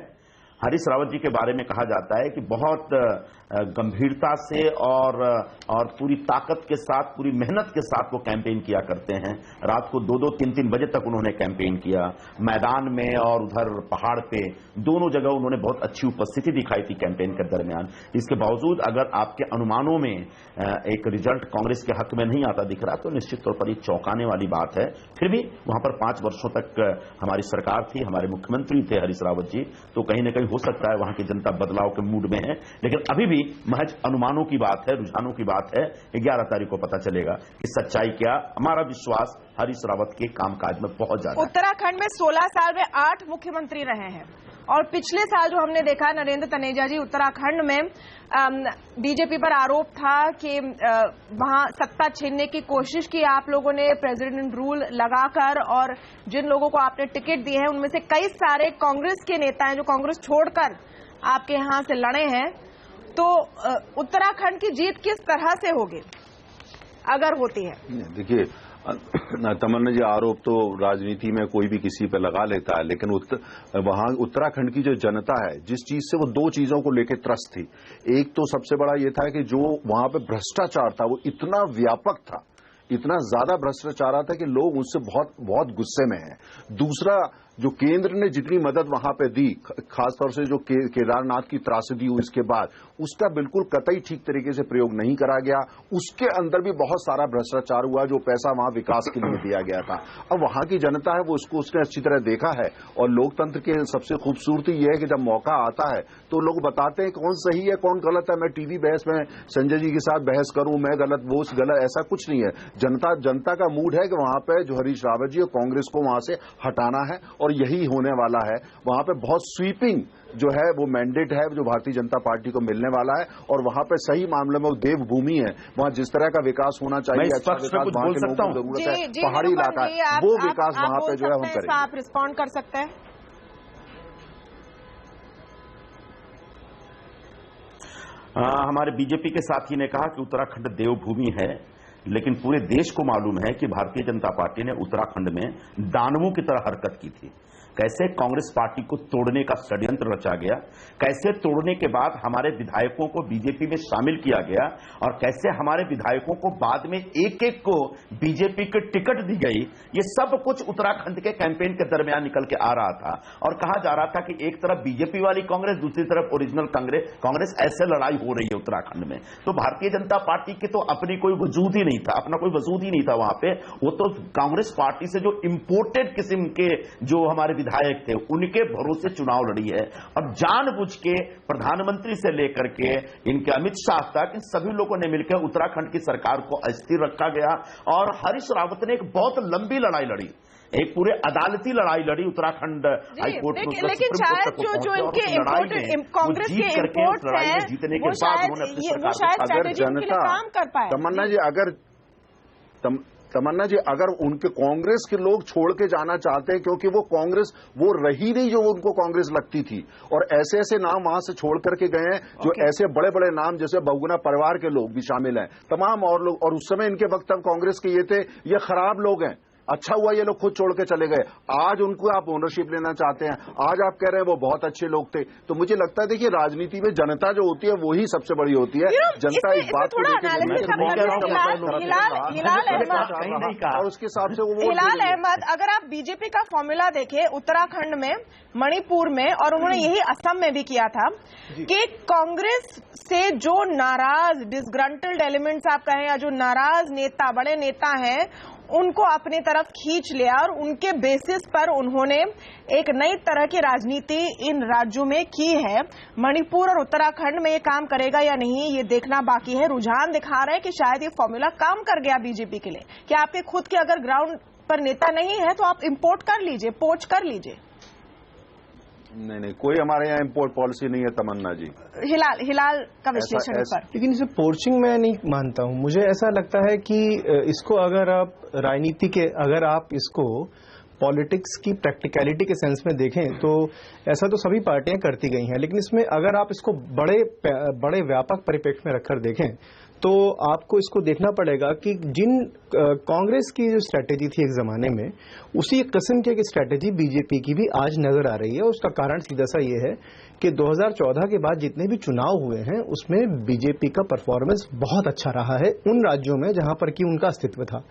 हरीश रावत जी के बारे में कहा जाता है कि बहुत गंभीरता से और पूरी ताकत के साथ, पूरी मेहनत के साथ वो कैंपेन किया करते हैं। रात को 2-2, 3-3 बजे तक उन्होंने कैंपेन किया, मैदान में और उधर पहाड़ पे, दोनों जगह उन्होंने बहुत अच्छी उपस्थिति दिखाई थी कैंपेन के दरमियान। इसके बावजूद अगर आपके अनुमानों में एक रिजल्ट कांग्रेस के हक में नहीं आता दिख रहा तो निश्चित तौर पर ये चौंकाने वाली बात है। फिर भी वहां पर 5 वर्षों तक हमारी सरकार थी, हमारे मुख्यमंत्री थे हरीश रावत जी, तो कहीं ना कहीं हो सकता है वहां की जनता बदलाव के मूड में है। लेकिन अभी भी महज अनुमानों की बात है, रुझानों की बात है। 11 तारीख को पता चलेगा कि सच्चाई क्या। हमारा विश्वास हरीश रावत के कामकाज में बहुत ज्यादा। उत्तराखंड में 16 साल में 8 मुख्यमंत्री रहे हैं और पिछले साल जो हमने देखा, नरेंद्र तनेजा जी, उत्तराखंड में बीजेपी पर आरोप था कि वहां सत्ता छीनने की कोशिश की आप लोगों ने प्रेसिडेंट रूल लगाकर, और जिन लोगों को आपने टिकट दिए हैं उनमें से कई सारे कांग्रेस के नेता हैं जो कांग्रेस छोड़कर आपके यहां से लड़े हैं। तो उत्तराखंड की जीत किस तरह से होगी अगर होती है? देखिए तमन्ना जी, आरोप तो राजनीति में कोई भी किसी पे लगा लेता है, लेकिन वहां उत्तराखंड की जो जनता है, जिस चीज से वो 2 चीजों को लेकर त्रस्त थी। एक तो सबसे बड़ा ये था कि जो वहां पे भ्रष्टाचार था वो इतना व्यापक था, इतना ज्यादा भ्रष्टाचार था कि लोग उससे बहुत बहुत गुस्से में हैं। दूसरा, जो केंद्र ने जितनी मदद वहां पे दी, खासतौर से जो केदारनाथ की त्रासदी हुई इसके बाद, उसका बिल्कुल कतई ठीक तरीके से प्रयोग नहीं करा गया। उसके अंदर भी बहुत सारा भ्रष्टाचार हुआ, जो पैसा वहां विकास के लिए दिया गया था। अब वहां की जनता है वो उसने अच्छी तरह देखा है। और लोकतंत्र की सबसे खूबसूरती यह है कि जब मौका आता है तो लोग बताते हैं कौन सही है कौन गलत है। मैं टीवी बहस में संजय जी के साथ बहस करूं, मैं गलत वो गलत, ऐसा कुछ नहीं है। जनता का मूड है कि वहां पे जो हरीश रावत जी और कांग्रेस को वहां से हटाना है और यही होने वाला है। वहां पे बहुत स्वीपिंग जो है वो मैंडेट है जो भारतीय जनता पार्टी को मिलने वाला है। और वहां पे सही मामले में वो देवभूमि है, वहां जिस तरह का विकास होना चाहिए, अच्छा विकास वहां के लोगों को जरूरत है, पहाड़ी इलाका है, वो विकास वहां पे जो है हम करेंगे। आप रिस्पॉन्ड कर सकते हैं? हमारे बीजेपी के साथी ने कहा कि उत्तराखंड देवभूमि है, लेकिन पूरे देश को मालूम है कि भारतीय जनता पार्टी ने उत्तराखंड में दानवों की तरह हरकत की थी। कैसे कांग्रेस पार्टी को तोड़ने का षड्यंत्र रचा गया, कैसे तोड़ने के बाद हमारे विधायकों को बीजेपी में शामिल किया गया, और कैसे हमारे विधायकों को बाद में एक एक को बीजेपी की टिकट दी गई। ये सब कुछ उत्तराखंड के कैंपेन के दरमियान निकल के आ रहा था। और कहा जा रहा था कि एक तरफ बीजेपी वाली कांग्रेस, दूसरी तरफ ओरिजिनल कांग्रेस, ऐसे लड़ाई हो रही है उत्तराखंड में। तो भारतीय जनता पार्टी की तो अपनी कोई वजूद ही नहीं था, अपना कोई वजूद ही नहीं था वहां पे। वो तो कांग्रेस पार्टी से जो इंपोर्टेड किस्म के जो हमारे विधायक थे उनके भरोसे चुनाव लड़ी है। और जानबूझ के प्रधानमंत्री से लेकर के इनके अमित शाह तक इन सभी लोगों ने मिलकर उत्तराखंड की सरकार को अस्थिर रखा गया। और हरीश रावत ने एक बहुत लंबी लड़ाई लड़ी, एक पूरे अदालती लड़ाई लड़ी उत्तराखंड हाईकोर्ट में। लेकिन शायद जो इनके कांग्रेस के इंपोर्ट हैं जीतने के बाद वो शायद स्ट्रैटेजी के लिए काम कर पाए। तमन्ना जी, अगर उनके कांग्रेस के लोग छोड़ के जाना चाहते हैं, क्योंकि वो कांग्रेस वो रही नहीं जो उनको कांग्रेस लगती थी, और ऐसे ऐसे नाम वहां से छोड़ करके गए हैं जो ऐसे बड़े बड़े नाम जैसे बहुगुणा परिवार के लोग भी शामिल हैं, तमाम और लोग, और उस समय इनके वक्त तब कांग्रेस के ये थे, ये खराब लोग हैं, अच्छा हुआ ये लोग खुद छोड़ के चले गए। आज उनको आप ओनरशिप लेना चाहते हैं, आज आप कह रहे हैं वो बहुत अच्छे लोग थे। तो मुझे लगता है देखिए राजनीति में जनता जो होती है वही सबसे बड़ी होती है। जनता इस बात को और उसके हिसाब से वो हिलाल अहमद, अगर आप बीजेपी का फॉर्मूला देखें उत्तराखंड में, मणिपुर में, और उन्होंने यही असम में भी किया था कि कांग्रेस से जो नाराज डिसग्रंटल्ड एलिमेंट्स आप कहें या जो नाराज नेता, बड़े नेता हैं, उनको अपनी तरफ खींच लिया और उनके बेसिस पर उन्होंने एक नई तरह की राजनीति इन राज्यों में की है। मणिपुर और उत्तराखंड में ये काम करेगा या नहीं ये देखना बाकी है। रुझान दिखा रहे हैं कि शायद ये फॉर्मूला काम कर गया बीजेपी के लिए, कि आपके खुद के अगर ग्राउंड पर नेता नहीं है तो आप इंपोर्ट कर लीजिए, पोच कर लीजिए। नहीं, कोई हमारे यहाँ इंपोर्ट पॉलिसी नहीं है तमन्ना जी। हिलाल का विश्लेषण पर, लेकिन इसे पोर्चिंग मैं नहीं मानता हूं। मुझे ऐसा लगता है कि इसको अगर आप राजनीति के, अगर आप इसको पॉलिटिक्स की प्रैक्टिकलिटी के सेंस में देखें तो ऐसा तो सभी पार्टियां करती गई हैं, लेकिन इसमें अगर आप इसको बड़े व्यापक परिप्रेक्ष्य में रखकर देखें तो आपको इसको देखना पड़ेगा कि जिन कांग्रेस की जो स्ट्रैटेजी थी एक जमाने में, उसी किस्म की स्ट्रैटेजी बीजेपी की भी आज नजर आ रही है। उसका कारण सीधा सा ये है कि 2014 के बाद जितने भी चुनाव हुए हैं उसमें बीजेपी का परफॉर्मेंस बहुत अच्छा रहा है उन राज्यों में जहां पर कि उनका अस्तित्व था।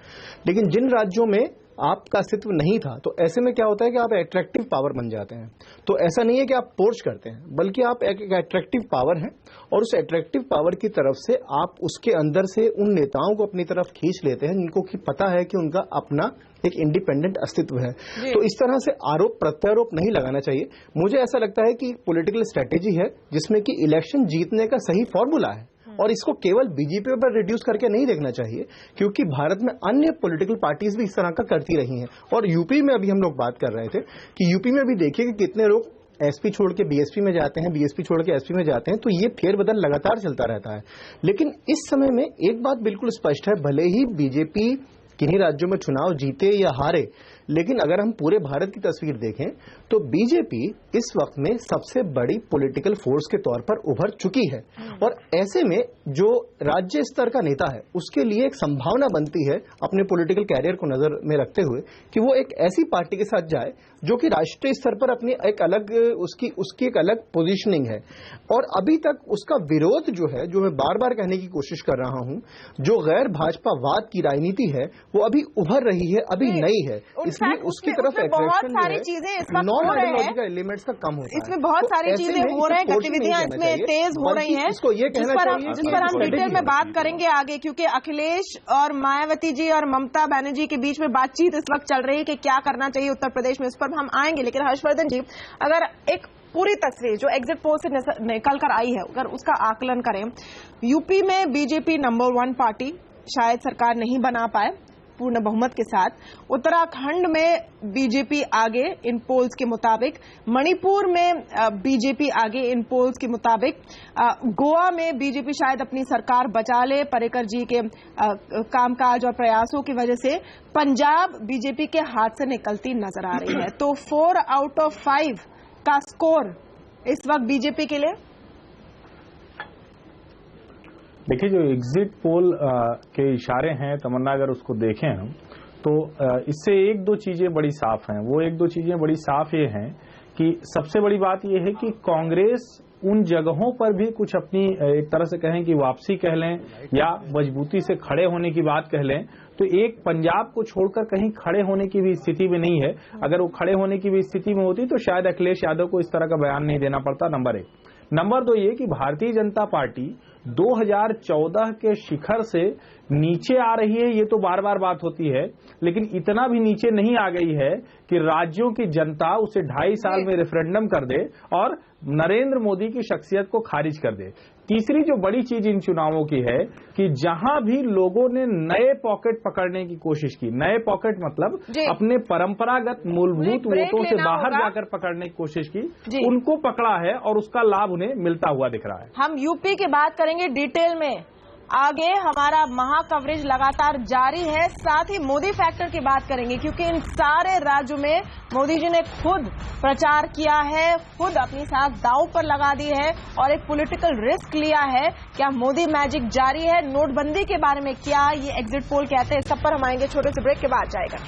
लेकिन जिन राज्यों में आपका अस्तित्व नहीं था तो ऐसे में क्या होता है कि आप अट्रैक्टिव पावर बन जाते हैं। तो ऐसा नहीं है कि आप पोर्च करते हैं, बल्कि आप एक अट्रैक्टिव पावर हैं और उस अट्रैक्टिव पावर की तरफ से आप उसके अंदर से उन नेताओं को अपनी तरफ खींच लेते हैं जिनको कि पता है कि उनका अपना एक इंडिपेंडेंट अस्तित्व है। तो इस तरह से आरोप प्रत्यारोप नहीं लगाना चाहिए। मुझे ऐसा लगता है कि पॉलिटिकल स्ट्रैटेजी है जिसमें कि इलेक्शन जीतने का सही फॉर्मूला है और इसको केवल बीजेपी पर रिड्यूस करके नहीं देखना चाहिए, क्योंकि भारत में अन्य पॉलिटिकल पार्टीज भी इस तरह का करती रही हैं। और यूपी में अभी हम लोग बात कर रहे थे कि यूपी में भी देखिए कि कितने लोग एसपी छोड़ के बीएसपी में जाते हैं, बीएसपी छोड़ के एसपी में जाते हैं। तो ये फेरबदल लगातार चलता रहता है। लेकिन इस समय में एक बात बिल्कुल स्पष्ट है, भले ही बीजेपी किन्हीं राज्यों में चुनाव जीते या हारे, लेकिन अगर हम पूरे भारत की तस्वीर देखें तो बीजेपी इस वक्त में सबसे बड़ी पॉलिटिकल फोर्स के तौर पर उभर चुकी है। और ऐसे में जो राज्य स्तर का नेता है उसके लिए एक संभावना बनती है अपने पॉलिटिकल कैरियर को नजर में रखते हुए कि वो एक ऐसी पार्टी के साथ जाए जो कि राष्ट्रीय स्तर पर अपनी एक अलग उसकी एक अलग पोजीशनिंग है। और अभी तक उसका विरोध जो है, जो मैं बार बार कहने की कोशिश कर रहा हूं, जो गैर भाजपावाद की राजनीति है वो अभी उभर रही है, अभी नई है, इसलिए उसकी तरफ बहुत सारी चीजें नॉन आइडियोलॉजिकल एलिमेंट्स का कम होता है। इसमें बहुत सारी चीजें हो रही हैं, गतिविधियां इसमें तेज हो रही हैं, जिस पर हम डिटेल में बात करेंगे आगे, क्योंकि अखिलेश और मायावती जी और ममता बनर्जी के बीच में बातचीत इस वक्त चल रही है कि क्या करना चाहिए उत्तर प्रदेश में, इस पर हम आएंगे। लेकिन हर्षवर्धन जी, अगर एक पूरी तस्वीर जो एग्जिट पोल से निकल कर आई है अगर उसका आकलन करें, यूपी में बीजेपी नंबर 1 पार्टी, शायद सरकार नहीं बना पाए पूर्ण बहुमत के साथ। उत्तराखंड में बीजेपी आगे इन पोल्स के मुताबिक, मणिपुर में बीजेपी आगे इन पोल्स के मुताबिक, गोवा में बीजेपी शायद अपनी सरकार बचा ले पर्रिकर जी के कामकाज और प्रयासों की वजह से। पंजाब बीजेपी के हाथ से निकलती नजर आ रही है। तो 4 आउट ऑफ 5 का स्कोर इस वक्त बीजेपी के लिए। देखिए, जो एग्जिट पोल के इशारे हैं तमन्ना, अगर उसको देखें हम तो इससे एक दो चीजें बड़ी साफ हैं। वो एक दो चीजें बड़ी साफ ये हैं कि सबसे बड़ी बात ये है कि कांग्रेस उन जगहों पर भी कुछ अपनी एक तरह से कहें कि वापसी कह लें या मजबूती से खड़े होने की बात कह लें, तो एक पंजाब को छोड़कर कहीं खड़े होने की भी स्थिति में नहीं है। अगर वो खड़े होने की भी स्थिति में होती तो शायद अखिलेश यादव को इस तरह का बयान नहीं देना पड़ता, नंबर 1। नंबर 2 ये कि भारतीय जनता पार्टी 2014 के शिखर से नीचे आ रही है, ये तो बार बार बात होती है, लेकिन इतना भी नीचे नहीं आ गई है कि राज्यों की जनता उसे 2.5 साल में रेफरेंडम कर दे और नरेंद्र मोदी की शख्सियत को खारिज कर दे। तीसरी जो बड़ी चीज इन चुनावों की है कि जहां भी लोगों ने नए पॉकेट पकड़ने की कोशिश की, नए पॉकेट मतलब अपने परंपरागत मूलभूत वोटों से बाहर जाकर पकड़ने की कोशिश की, उनको पकड़ा है और उसका लाभ उन्हें मिलता हुआ दिख रहा है। हम यूपी की बात करेंगे डिटेल में आगे, हमारा महा कवरेज लगातार जारी है। साथ ही मोदी फैक्टर की बात करेंगे, क्योंकि इन सारे राज्यों में मोदी जी ने खुद प्रचार किया है, खुद अपनी साख दांव पर लगा दी है और एक पॉलिटिकल रिस्क लिया है। क्या मोदी मैजिक जारी है? नोटबंदी के बारे में क्या ये एग्जिट पोल कहते हैं? सब पर हम आएंगे, छोटे से ब्रेक के बाद जाएगा।